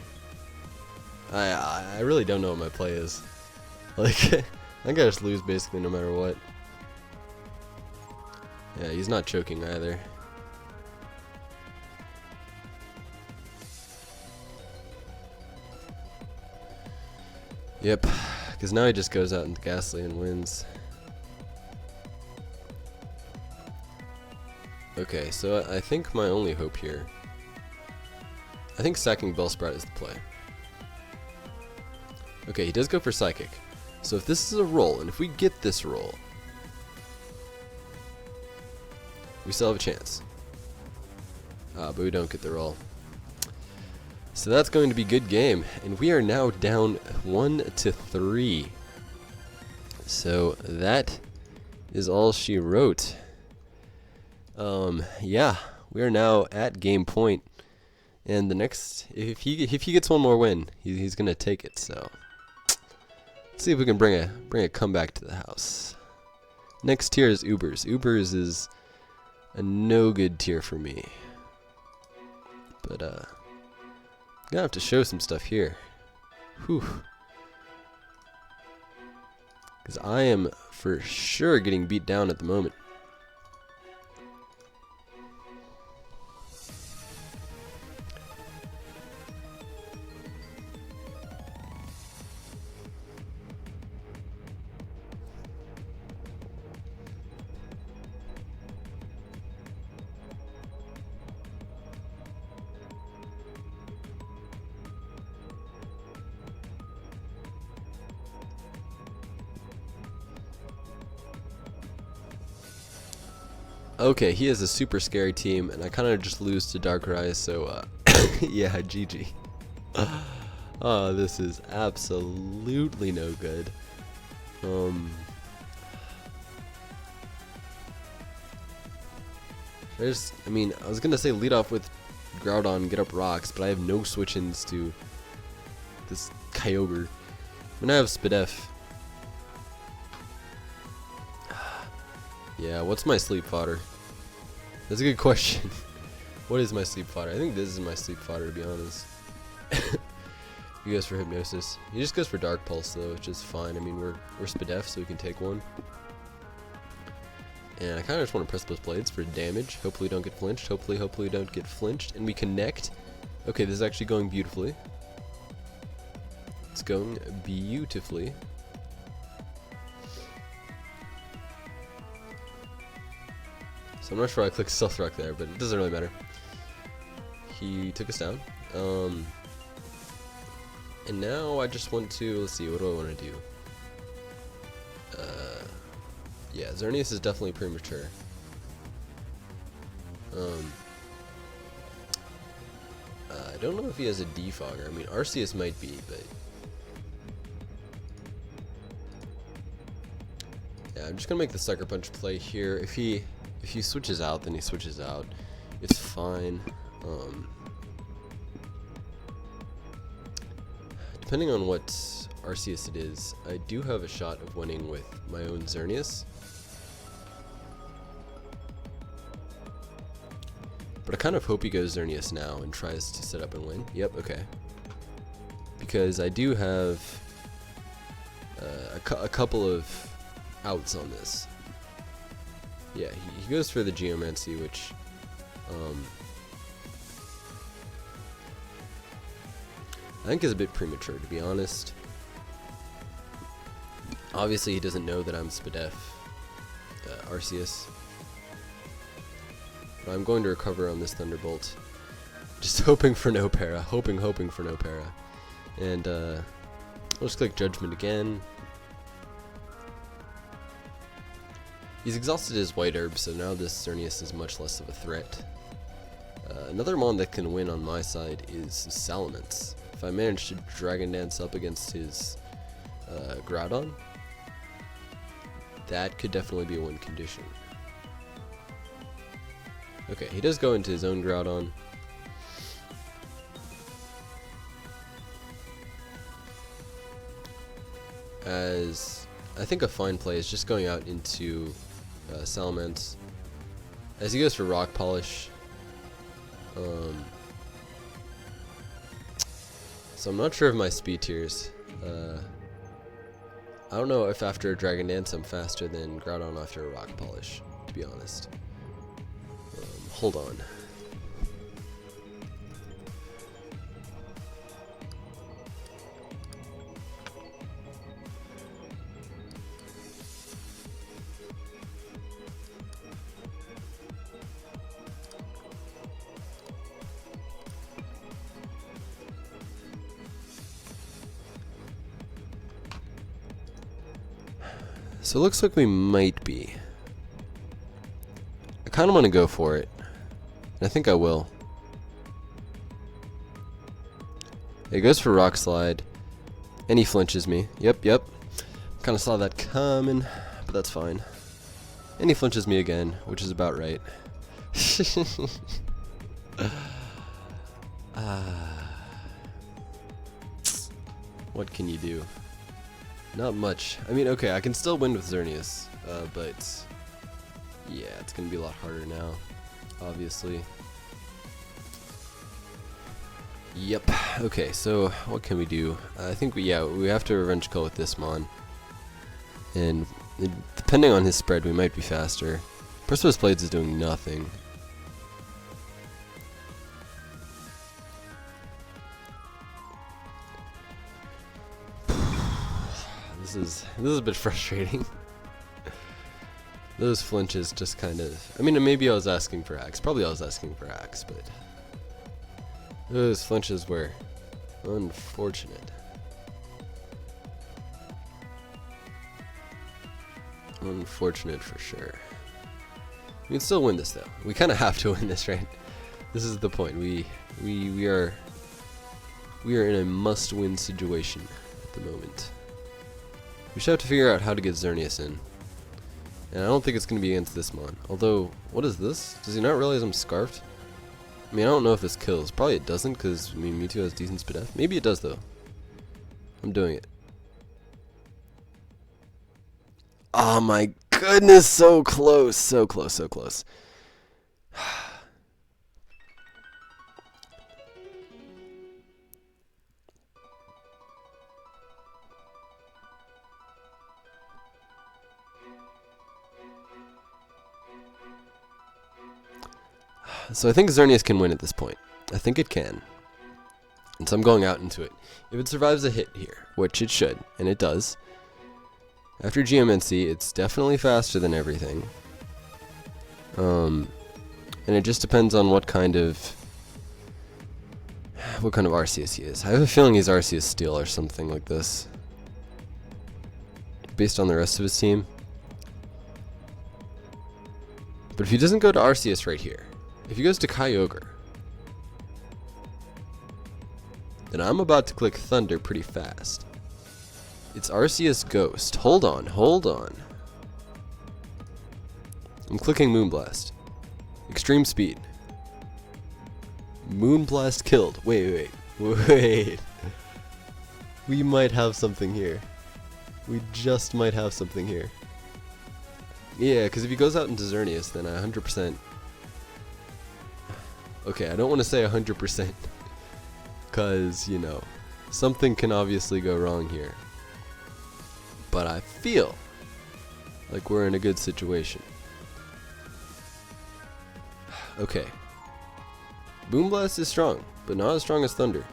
I really don't know what my play is. Like, I think I just lose basically no matter what. Yeah, he's not choking either. Yep, because now he just goes out into Ghastly and wins. Okay, so I think my only hope here, I think sacking Bellsprout is the play. Okay, he does go for Psychic. So if this is a roll, and if we get this roll, we still have a chance. But we don't get the roll. So that's going to be good game, and we are now down 1-3. So that is all she wrote. Yeah, we are now at game point, and the next, if he gets one more win, he's gonna take it. So let's see if we can bring a comeback to the house. Next tier is Ubers. Ubers is a no good tier for me, but gonna have to show some stuff here. Whew. Because I am for sure getting beat down at the moment. Okay, he has a super scary team, and I kind of just lose to Darkrai, so yeah, GG. Oh, this is absolutely no good. I mean, I was gonna say lead off with Groudon, get up rocks, but I have no switch-ins to this Kyogre. When I have Spadef. Yeah, what's my sleep fodder? That's a good question. What is my sleep fodder? I think this is my sleep fodder, to be honest. He goes for Hypnosis. He just goes for Dark Pulse, though, which is fine. I mean, we're Spadef, so we can take one. And I kind of just want to press those blades for damage. Hopefully we don't get flinched. Hopefully we don't get flinched. And we connect. Okay, this is actually going beautifully. It's going beautifully. So I'm not sure I clicked Stealth Rock there, but it doesn't really matter. He took us down. And now I just want to, let's see, what do I want to do? Yeah, Xerneas is definitely premature. I don't know if he has a defogger. I mean, Arceus might be, but yeah, I'm just gonna make the Sucker Punch play here. If he switches out, then he switches out. It's fine. Depending on what Arceus it is, I do have a shot of winning with my own Xerneas. But I kind of hope he goes Xerneas now and tries to set up and win. Yep, okay. Because I do have a couple of outs on this. Yeah, he goes for the Geomancy, which I think is a bit premature, to be honest. Obviously, he doesn't know that I'm Spadef, Arceus. But I'm going to recover on this Thunderbolt. Just hoping for no para. Hoping for no para. And I'll just click Judgment again. He's exhausted his White Herb, so now this Xerneas is much less of a threat. Another mon that can win on my side is Salamence. If I manage to Dragon Dance up against his Groudon, that could definitely be a win condition. Okay, he does go into his own Groudon. As I think a fine play is just going out into Salamence. As he goes for Rock Polish. So I'm not sure of my speed tiers. I don't know if after a Dragon Dance I'm faster than Groudon after a Rock Polish, to be honest. Hold on. So it looks like we might be. I kind of want to go for it. And I think I will. It goes for Rock Slide. And he flinches me. Yep. Kind of saw that coming, but that's fine. And he flinches me again, which is about right. What can you do? Not much. I mean, okay, I can still win with Xerneas, but yeah, it's gonna be a lot harder now, obviously. Yep. Okay, so what can we do? I think we have to Revenge Call with this Mon, and depending on his spread, we might be faster. Percival's Blades is doing nothing. This is a bit frustrating. Those flinches just kind of... I mean, maybe I was asking for Axe. Probably I was asking for Axe, but... those flinches were unfortunate. Unfortunate for sure. We can still win this, though. We kind of have to win this, right? This is the point. We are in a must-win situation at the moment. We should have to figure out how to get Xerneas in. And I don't think it's going to be against this Mon. Although, what is this? Does he not realize I'm Scarfed? I mean, I don't know if this kills. Probably it doesn't, because, I mean, Mewtwo has decent speed F. Maybe it does, though. I'm doing it. Oh my goodness, so close. So close, so close. So I think Xerneas can win at this point. I think it can. And so I'm going out into it. If it survives a hit here, which it should, and it does. After GMNC, it's definitely faster than everything. And it just depends on what kind of Arceus he is. I have a feeling he's Arceus Steel or something like this, based on the rest of his team. But if he doesn't go to Arceus right here, if he goes to Kyogre, then I'm about to click Thunder pretty fast. It's Arceus Ghost. Hold on. I'm clicking Moonblast. Extreme Speed. Moonblast killed. Wait. We might have something here. We just might have something here. Yeah, because if he goes out into Xerneas, then I 100%... Okay, I don't want to say 100%, because, you know, something can obviously go wrong here. But I feel like we're in a good situation. Okay. Moonblast is strong, but not as strong as Thunder.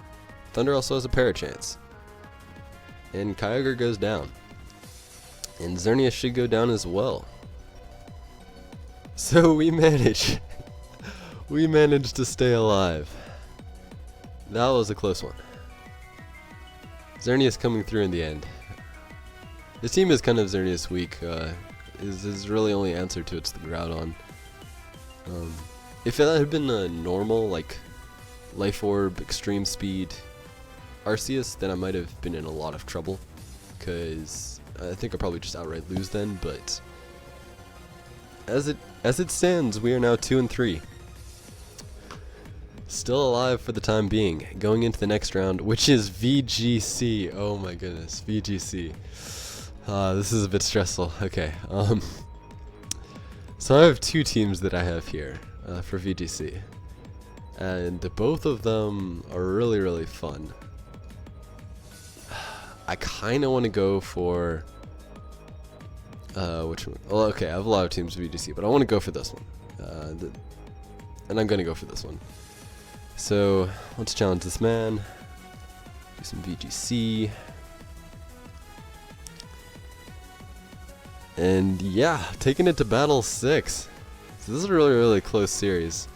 Thunder also has a Parachance. And Kyogre goes down. And Xerneas should go down as well. So we manage. We managed to stay alive. That was a close one. Xerneas coming through in the end. This team is kind of Xerneas weak. His really only answer to it's the Groudon. If that had been a normal, like, Life Orb, Extreme Speed Arceus, then I might have been in a lot of trouble. Because I think I'll probably just outright lose then, but... As it stands, we are now 2-3. Still alive for the time being. Going into the next round, which is VGC. Oh my goodness, VGC. This is a bit stressful. Okay. So I have two teams that I have here for VGC, and both of them are really fun. I kind of want to go for which one? Well, okay, I have a lot of teams VGC, but I want to go for this one. And I'm going to go for this one. So, let's challenge this man. Do some VGC. And yeah, taking it to battle 6. So this is a really, really close series.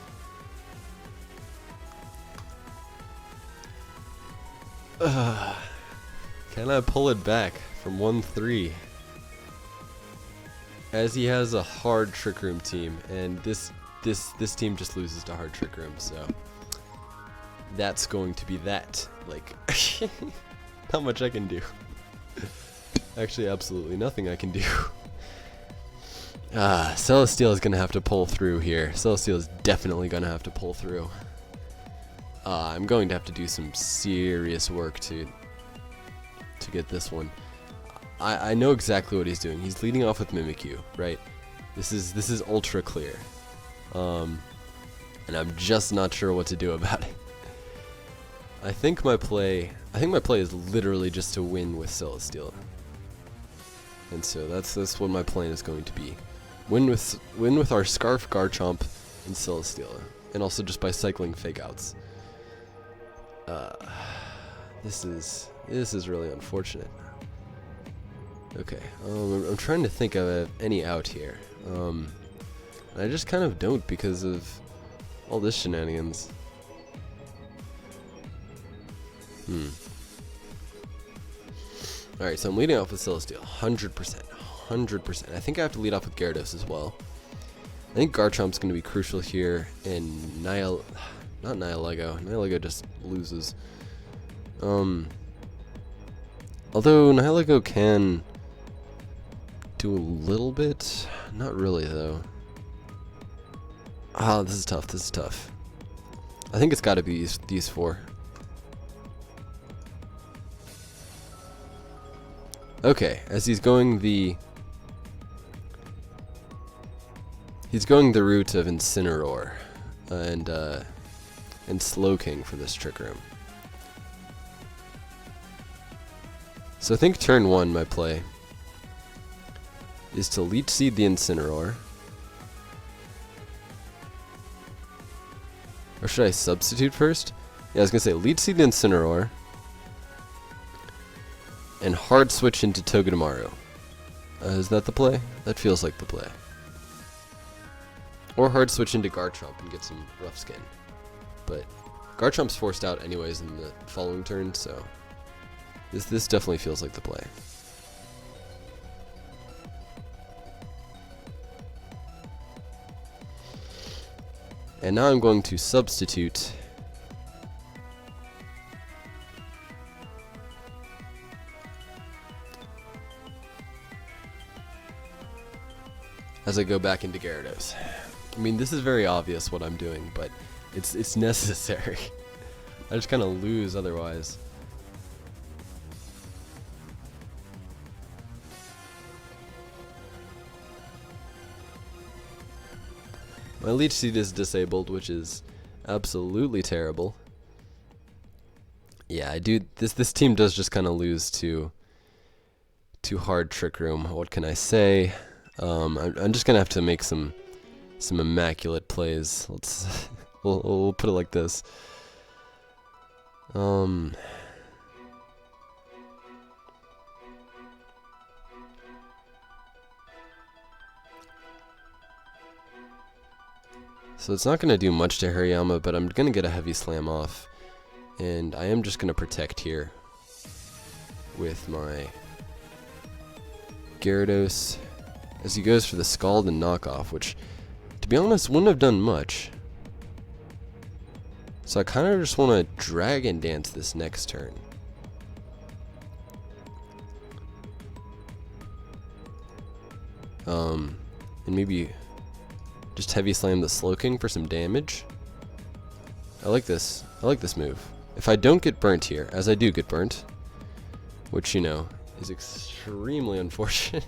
Can I pull it back from 1-3? As he has a hard Trick Room team, and this team just loses to hard Trick Room, so that's going to be that. Like, not much I can do. Actually, absolutely nothing I can do. Celestial is gonna have to pull through here. Celestial is definitely gonna have to pull through. I'm going to have to do some serious work to get this one. I know exactly what he's doing. He's leading off with Mimikyu, right? This is ultra clear. And I'm just not sure what to do about it. I think my play is literally just to win with Celestial. And so that's what my plan is going to be. Win with our Scarf, Garchomp, and Celestial. And also just by cycling fake outs. This is really unfortunate. Okay, I'm trying to think of any out here. I just kind of don't because of all this shenanigans. Alright, so I'm leading off with Celestial, 100%, 100%. I think I have to lead off with Gyarados as well. I think Garchomp's going to be crucial here, and not Nihilego. Nihilego just loses. Although Nihilego can do a little bit, not really though. This is tough. This is tough. I think it's got to be these four. Okay, as he's going the route of Incineroar and Slowking for this Trick Room. So I think turn 1, my play is to Leech Seed the Incineroar. Or should I substitute first? Yeah, I was going to say Leech Seed the Incineroar and hard switch into Togedemaru. Is that the play? That feels like the play. Or hard switch into Garchomp and get some rough skin. But Garchomp's forced out anyways in the following turn, so this definitely feels like the play. And now I'm going to substitute as I go back into Gyarados. I mean, this is very obvious what I'm doing, but it's necessary. I just kind of lose otherwise. My Leech Seed is disabled, which is absolutely terrible. Yeah, I do. This team does just kind of lose to hard Trick Room. What can I say? I'm just gonna have to make some immaculate plays. We'll put it like this. So it's not going to do much to Hariyama, but I'm going to get a heavy slam off. And I am just going to protect here with my Gyarados as he goes for the Scald and knockoff, which, to be honest, wouldn't have done much. So I kind of just want to Dragon Dance this next turn. And maybe just heavy slam the Slowking for some damage. I like this. I like this move. If I don't get burnt here, as I do get burnt, which, you know, is extremely unfortunate.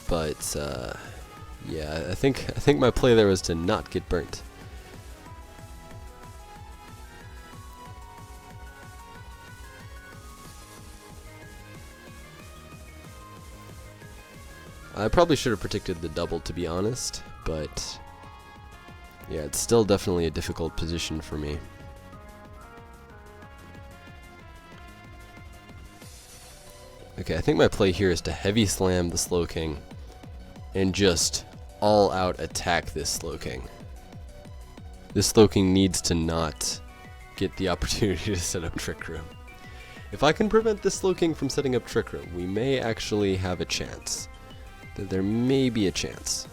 But yeah, I think my play there was to not get burnt. I probably should have predicted the double, to be honest, but yeah, it's still definitely a difficult position for me. Okay, I think my play here is to heavy slam the slow king and just all out attack this slow king. This slow king needs to not get the opportunity to set up Trick Room. If I can prevent this slow king from setting up Trick Room, we may actually have a chance. There may be a chance.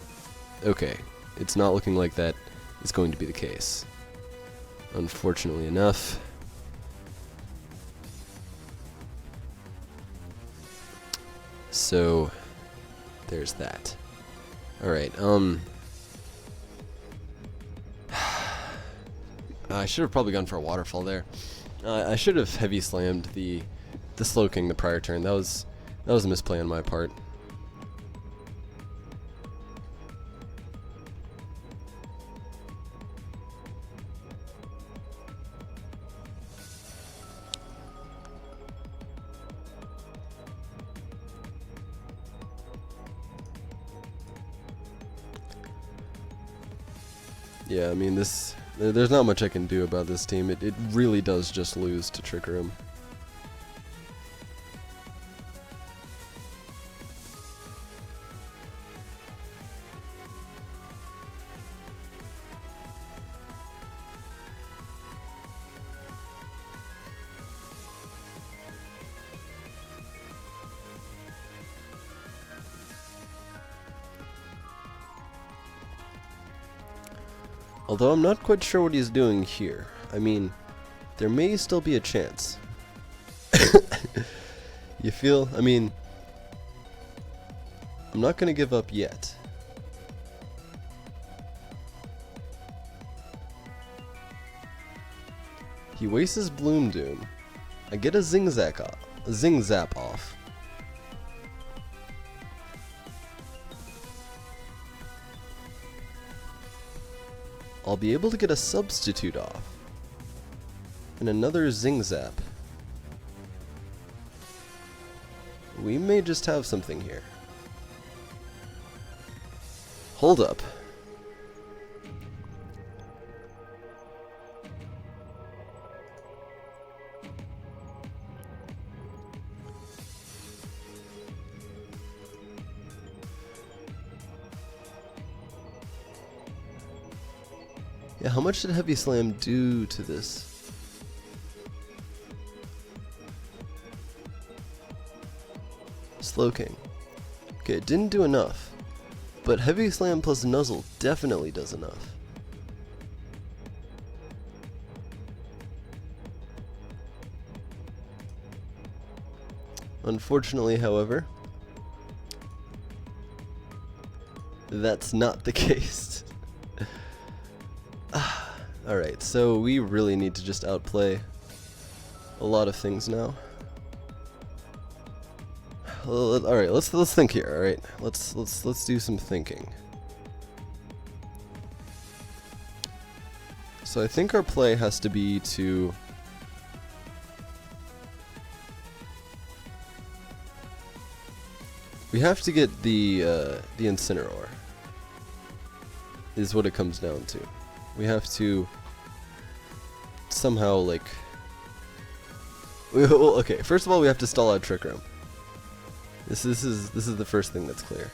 Okay, it's not looking like that is going to be the case, unfortunately enough. So there's that. Alright, I should have probably gone for a waterfall there. I should have heavy slammed the slow king the prior turn. That was a misplay on my part. Yeah, I mean, there's not much I can do about this team. It really does just lose to Trick Room. Although I'm not quite sure what he's doing here. I mean, there may still be a chance. You feel? I mean, I'm not going to give up yet. He wastes his Bloom Doom. I get a Zing Zap off. I'll be able to get a substitute off. And another Zing Zap. We may just have something here. Hold up. Yeah, how much did Heavy Slam do to this? Slow King. Okay, it didn't do enough. But Heavy Slam plus Nuzzle definitely does enough. Unfortunately, however, that's not the case. Alright, so we really need to just outplay a lot of things now. Alright, let's think here, alright? Let's do some thinking. So I think our play has to be to we have to get the Incineroar, is what it comes down to. We have to somehow, like, well, okay, first of all, we have to stall out Trick Room. This is the first thing that's clear.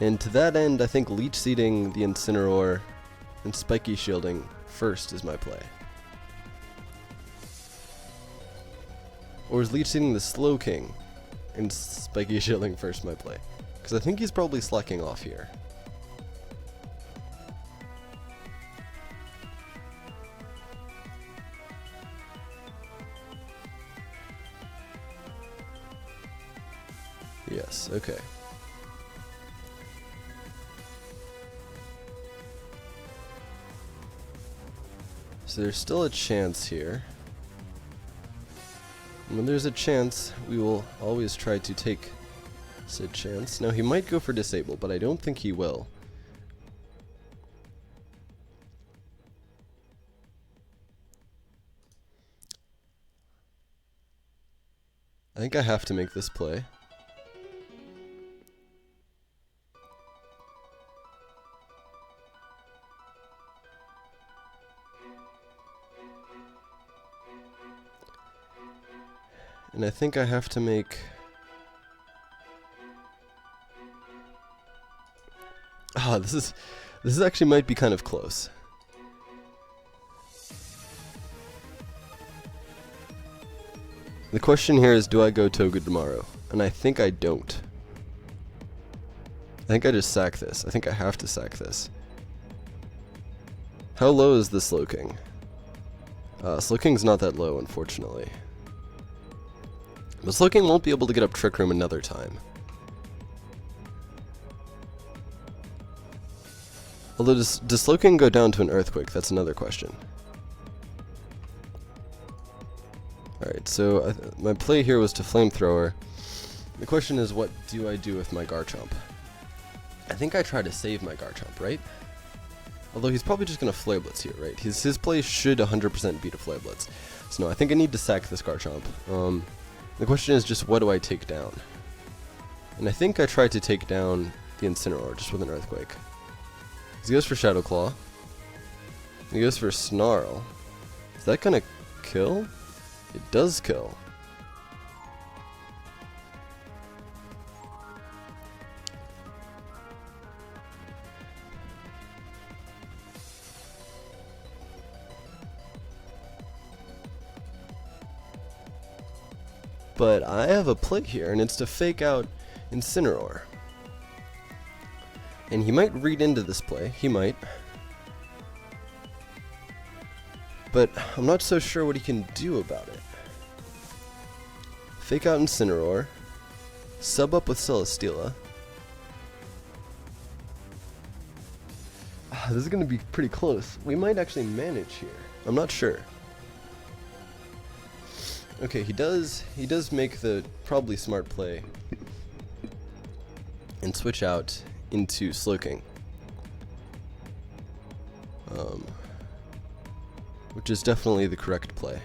And to that end, I think Leech Seeding the Incineroar and Spiky Shielding first is my play. Or is Leech Seeding the Slow King and Spiky Shielding first my play? Because I think he's probably slacking off here. Yes, okay. So there's still a chance here. And when there's a chance, we will always try to take Sid chance. Now he might go for disable, but I don't think he will. I think I have to make this play. And I think I have to make... Ah, this is actually might be kind of close. The question here is, do I go Toga tomorrow? And I think I don't. I think I just sack this. I think I have to sack this. How low is the Slow King? Slow King's not that low, unfortunately. But Slow King won't be able to get up Trick Room another time. Although, does Slow King go down to an Earthquake? That's another question. Alright, so my play here was to Flamethrower. The question is, what do I do with my Garchomp? I think I try to save my Garchomp, right? Although he's probably just going to Flare Blitz here, right? His play should 100% beat a Flare Blitz. So no, I think I need to sack this Garchomp. The question is just, what do I take down? And I think I tried to take down the Incineroar just with an Earthquake. He goes for Shadow Claw. He goes for Snarl. Is that going to kill? It does kill. But I have a play here, and it's to fake out Incineroar. And he might read into this play. He might. But I'm not so sure what he can do about it. Fake out Incineroar. Sub up with Celesteela. This is going to be pretty close. We might actually manage here. I'm not sure. Okay, he does make the probably smart play and switch out into Slowking. Which is definitely the correct play.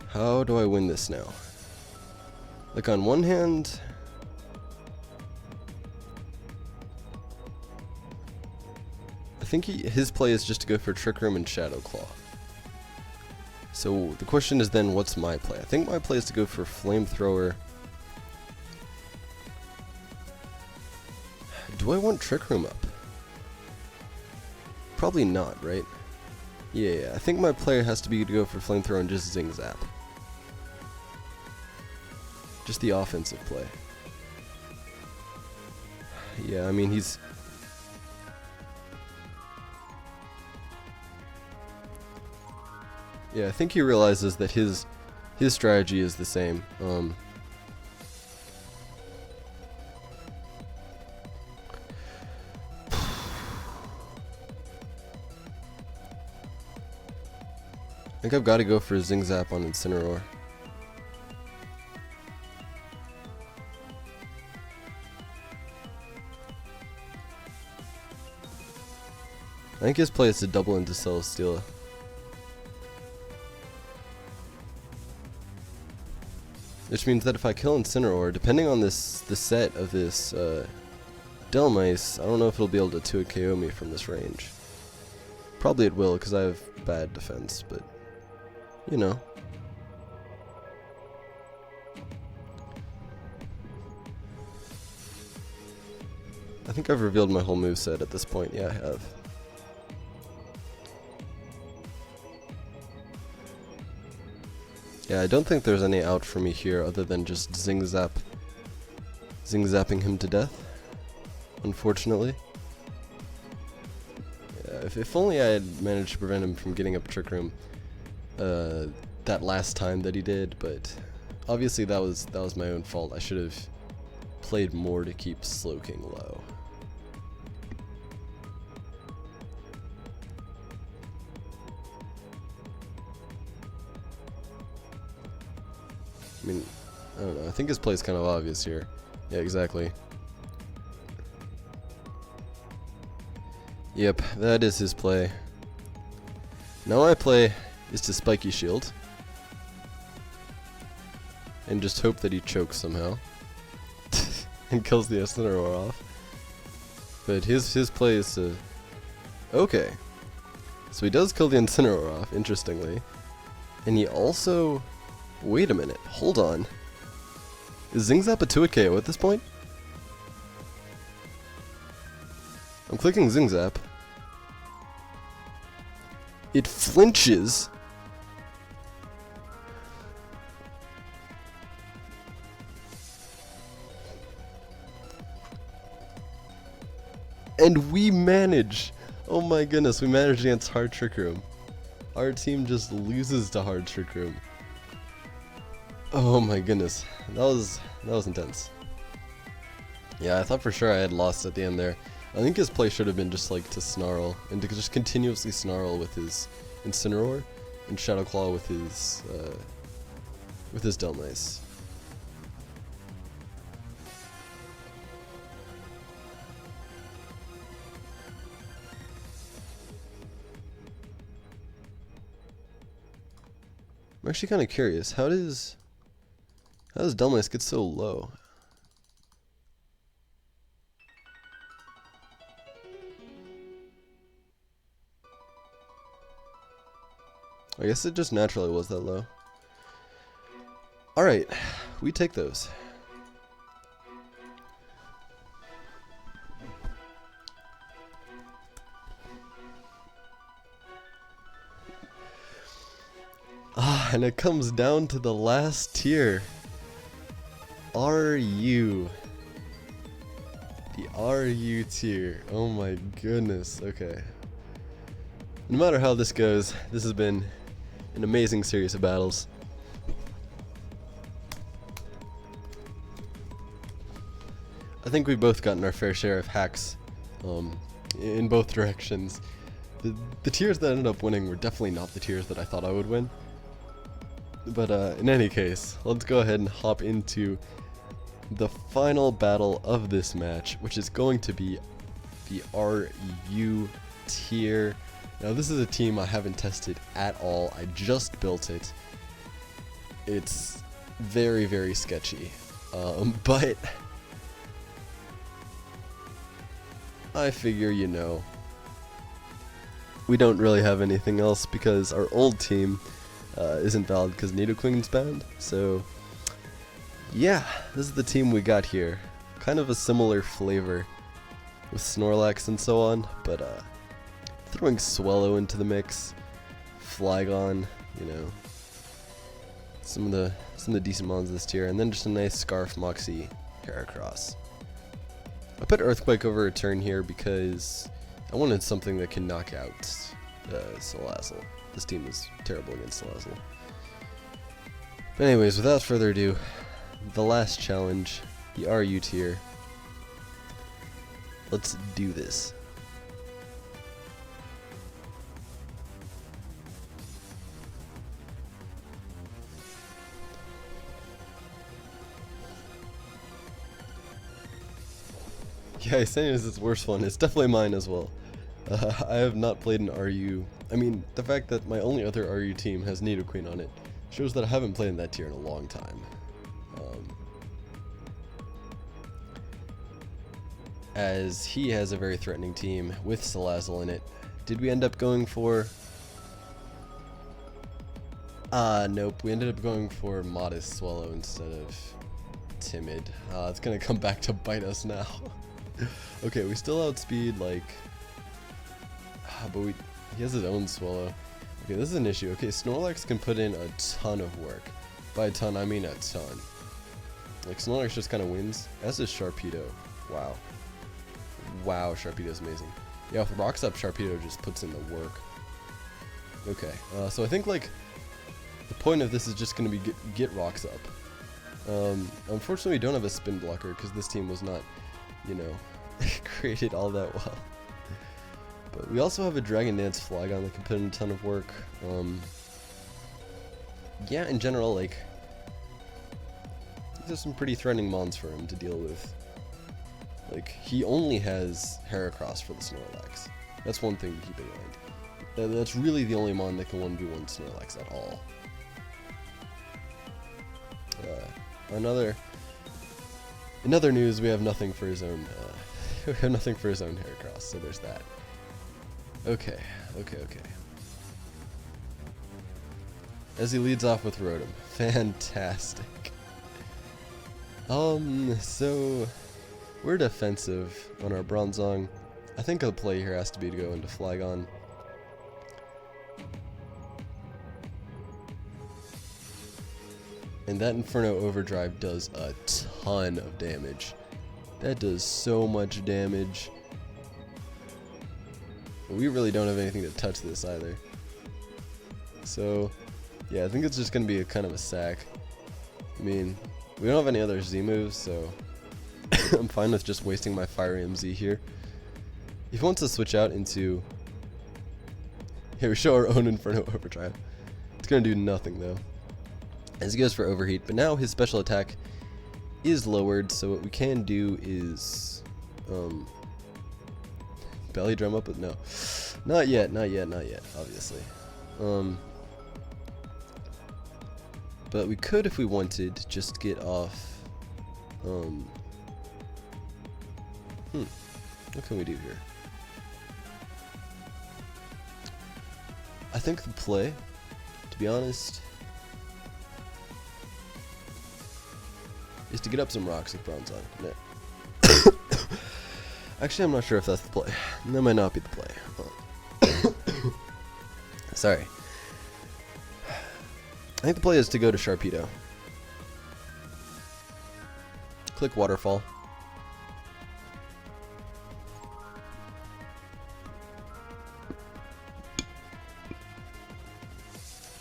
How do I win this now? Like, on one hand, I think his play is just to go for Trick Room and Shadow Claw. So the question is then, what's my play? I think my play is to go for Flamethrower. Do I want Trick Room up? Probably not, right? Yeah, I think my player has to be to go for Flamethrower and just Zing Zap. Just the offensive play. Yeah, I mean, he's... Yeah, I think he realizes that his strategy is the same. I think I've got to go for a Zing Zap on Incineroar. I think his play is to double into Celesteela. Which means that if I kill Incineroar, depending on the set of this Delmice, I don't know if it'll be able to 2-hit KO me from this range. Probably it will, because I have bad defense, but, you know. I think I've revealed my whole moveset at this point. Yeah, I have. Yeah, I don't think there's any out for me here other than just Zing Zapping him to death, unfortunately. Yeah, if only I had managed to prevent him from getting up Trick Room that last time that he did, but obviously that was my own fault. I should have played more to keep Slowking low. I mean, I don't know. I think his play is kind of obvious here. Yeah, exactly. Yep, that is his play. Now my play is to spiky shield. And just hope that he chokes somehow. And kills the Incineroar off. But his play is to... Okay. So he does kill the Incineroar off, interestingly. And he also... Wait a minute, hold on. Is Zingzap a 2-hit KO at this point? I'm clicking Zingzap. It flinches. And we manage. Oh my goodness, we managed against Hard Trick Room. Our team just loses to Hard Trick Room. Oh my goodness, that was intense. Yeah, I thought for sure I had lost at the end there. I think his play should have been just like to snarl and to just continuously snarl with his Incineroar and Shadow Claw with his Delmice. I'm actually kind of curious. How does Delmice get so low? I guess it just naturally was that low. Alright, we take those. And it comes down to the last tier. RU. The RU tier. Oh my goodness. Okay. No matter how this goes, this has been an amazing series of battles. I think we've both gotten our fair share of hacks in both directions. The tiers that ended up winning were definitely not the tiers that I thought I would win. But in any case, let's go ahead and hop into the final battle of this match, which is going to be the RU tier. Now this is a team I haven't tested at all. I just built it. It's very, very sketchy. But I figure, you know, we don't really have anything else because our old team isn't valid because Nidoqueen's banned. So yeah, this is the team we got here. Kind of a similar flavor with Snorlax and so on, but throwing Swellow into the mix, Flygon, you know, some of the decent mons this tier, and then just a nice Scarf Moxie Heracross. I put Earthquake over a turn here because I wanted something that can knock out Salazzle. This team is terrible against Salazzle. But anyways, without further ado, the last challenge, the RU tier. Let's do this. Yeah, saying is its worst one. It's definitely mine as well. I have not played an RU. I mean, the fact that my only other RU team has Nidoqueen on it shows that I haven't played in that tier in a long time. As he has a very threatening team with Salazzle in it. Did we end up going for... nope. We ended up going for Modest Swallow instead of Timid. It's gonna come back to bite us now. Okay, we still outspeed, like... but he has his own Swallow. Okay, this is an issue. Okay, Snorlax can put in a ton of work. By a ton, I mean a ton. Like, Snorlax just kind of wins. As is Sharpedo. Wow. Wow, Sharpedo's amazing. Yeah, with Rocks Up, Sharpedo just puts in the work. Okay, so I think, like, the point of this is just going to be get Rocks Up. Unfortunately, we don't have a spin blocker because this team was not, you know, created all that well. But we also have a Dragon Dance Flygon that can put in a ton of work. Yeah, in general, like, There's some pretty threatening mons for him to deal with. Like, he only has Heracross for the Snorlax. That's one thing to keep in mind. That's really the only mon that can 1v1 Snorlax at all. In other news, we have nothing for his own. We have nothing for his own Heracross, so there's that. Okay. As he leads off with Rotom, fantastic. So we're defensive on our Bronzong. I think the play here has to be to go into Flygon. And that Inferno Overdrive does a ton of damage. That does so much damage. We really don't have anything to touch this either. So, yeah, I think it's just going to be a kind of a sack. I mean, we don't have any other Z moves, so I'm fine with just wasting my Fire MZ here. If he wants to switch out into... Here, we show our own Inferno Overdrive. It's going to do nothing, though, as he goes for Overheat. But now his special attack is lowered, so what we can do is... belly drum up with... No. Not yet, obviously. But we could, if we wanted, just get off... What can we do here? I think the play, to be honest, is to get up some rocks with Bronzong. No. Actually, I'm not sure if that's the play. That might not be the play. Sorry. I think the play is to go to Sharpedo. Click Waterfall.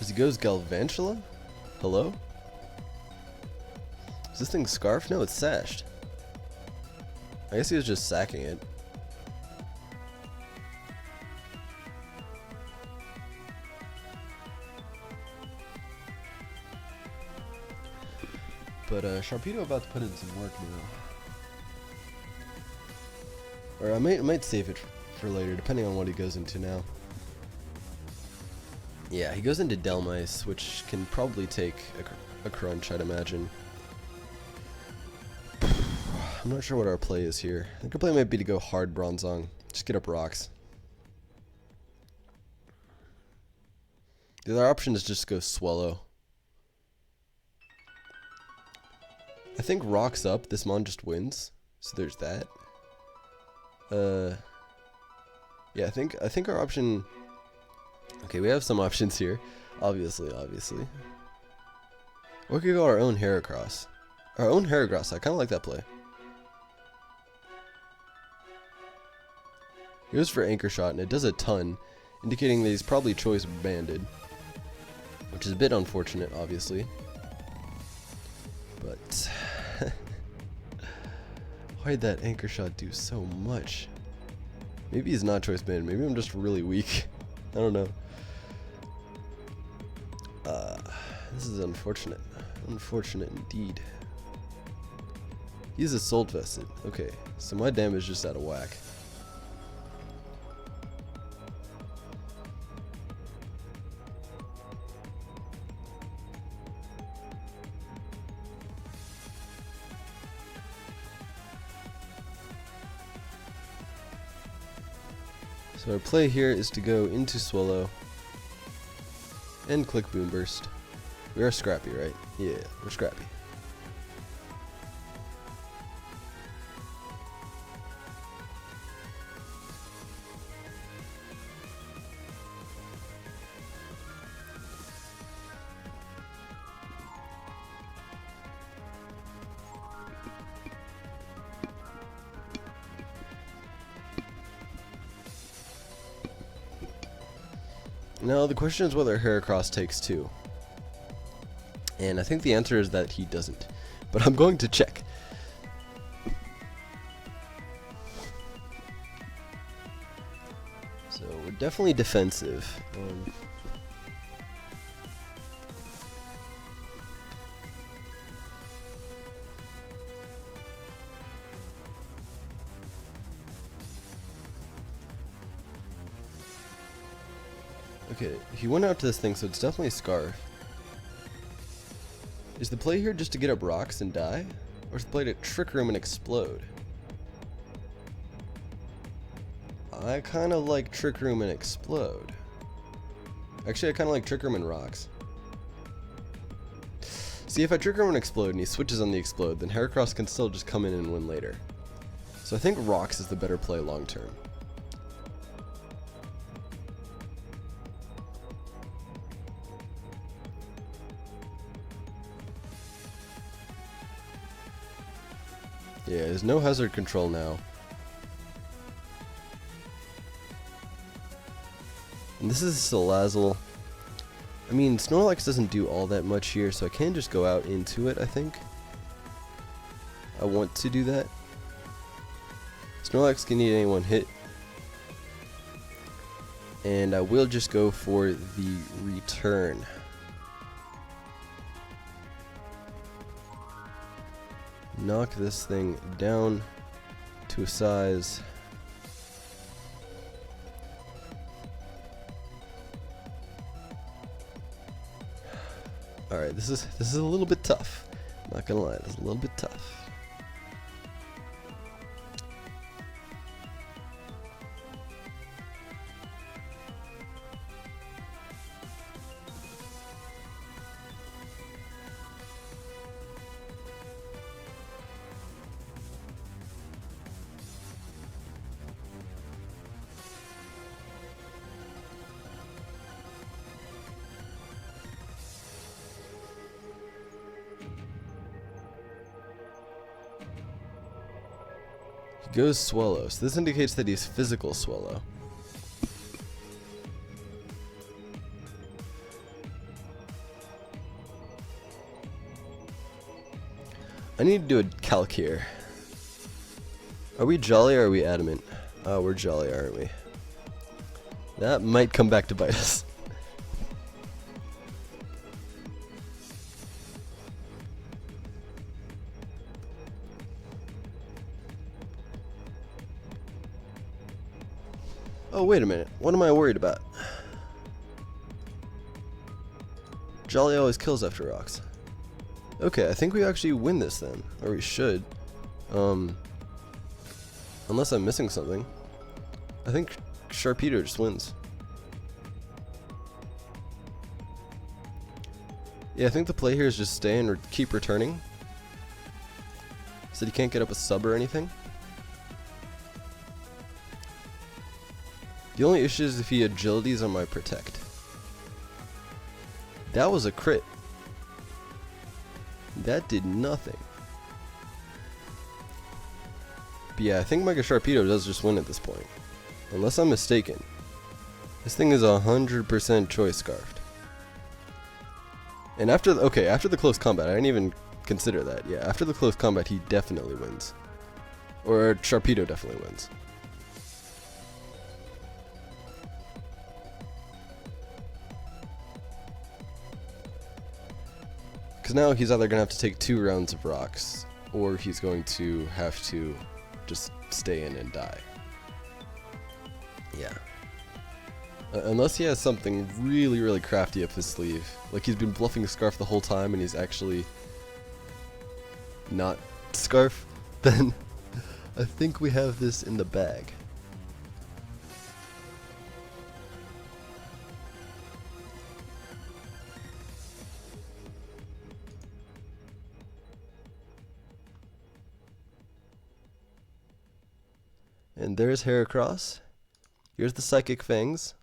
As he goes Galvantula? Hello? Is this thing Scarf? No, it's Sashed. I guess he was just sacking it. But Sharpedo about to put in some work now. Or I might save it for later, depending on what he goes into now. Yeah, he goes into Delmice, which can probably take a crunch, I'd imagine. I'm not sure what our play is here. I think our play might be to go hard Bronzong. Just get up rocks. The other option is just go Swallow. I think rocks up, this mon just wins. So there's that. Yeah, I think our option... Okay, we have some options here. Obviously. Or we could go our own Heracross. Our own Heracross, I kind of like that play. He goes for Anchor Shot, and it does a ton, indicating that he's probably Choice Banded, which is a bit unfortunate, obviously. But why'd that Anchor Shot do so much? Maybe he's not Choice Banded. Maybe I'm just really weak. I don't know. This is unfortunate. Unfortunate indeed. He's a Soul Vested. Okay, so my damage is just out of whack. So our play here is to go into Swallow and click Boom Burst. We are scrappy, right? Yeah, we're scrappy. Now the question is whether Heracross takes 2. And I think the answer is that he doesn't. But I'm going to check. So we're definitely defensive. Okay, he went out to this thing, so it's definitely a Scarf. Is the play here just to get up rocks and die? Or is the play to Trick Room and explode? I kind of like Trick Room and explode. Actually, I kind of like Trick Room and rocks. See, if I Trick Room and explode and he switches on the explode, then Heracross can still just come in and win later. So I think rocks is the better play long term. Yeah, there's no hazard control now. And this is Salazzle. I mean, Snorlax doesn't do all that much here, so I can just go out into it, I think. I want to do that. Snorlax can eat any one hit. And I will just go for the return. Knock this thing down to a size. Alright, this is a little bit tough. Not gonna lie, it's a little bit tough. He goes Swallow, so this indicates that he's physical Swallow. I need to do a calc here. Are we Jolly or are we Adamant? Oh, we're Jolly, aren't we? That might come back to bite us. Oh, wait a minute. What am I worried about? Jolly always kills after rocks. Okay, I think we actually win this then. Or we should. Unless I'm missing something. I think Sharpedo just wins. Yeah, I think the play here is just stay and keep returning. So that he can't get up a sub or anything. The only issue is if he agilities on my protect. That was a crit. That did nothing. But yeah, I think Mega Sharpedo does just win at this point. Unless I'm mistaken. This thing is 100% Choice Scarfed. And after the close combat, I didn't even consider that. Yeah, after the close combat, he definitely wins. Or Sharpedo definitely wins. Because now he's either going to have to take 2 rounds of rocks, or he's going to have to just stay in and die. Yeah. Unless he has something really, really crafty up his sleeve. Like he's been bluffing Scarf the whole time and he's actually not Scarf, then I think we have this in the bag. And there's Heracross. Here's the Psychic Fangs.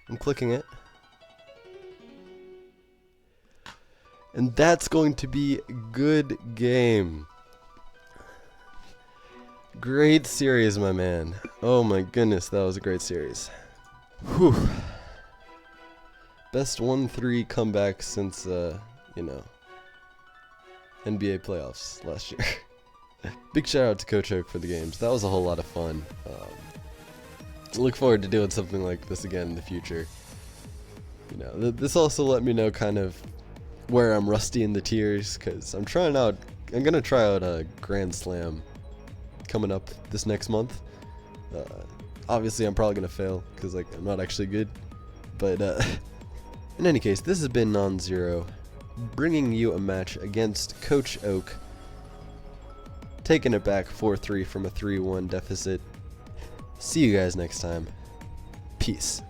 I'm clicking it. And that's going to be a good game. Great series, my man. Oh my goodness, that was a great series. Whew. Best 1-3 comeback since, you know, NBA playoffs last year. Big shout out to Coach Oak for the games. That was a whole lot of fun. Look forward to doing something like this again in the future. You know, this also let me know kind of where I'm rusty in the tiers, because I'm gonna try out a Grand Slam coming up this next month. Obviously I'm probably gonna fail because like I'm not actually good, But in any case, this has been Nonzer0, bringing you a match against Coach Oak, taking it back 4-3 from a 3-1 deficit. See you guys next time. Peace.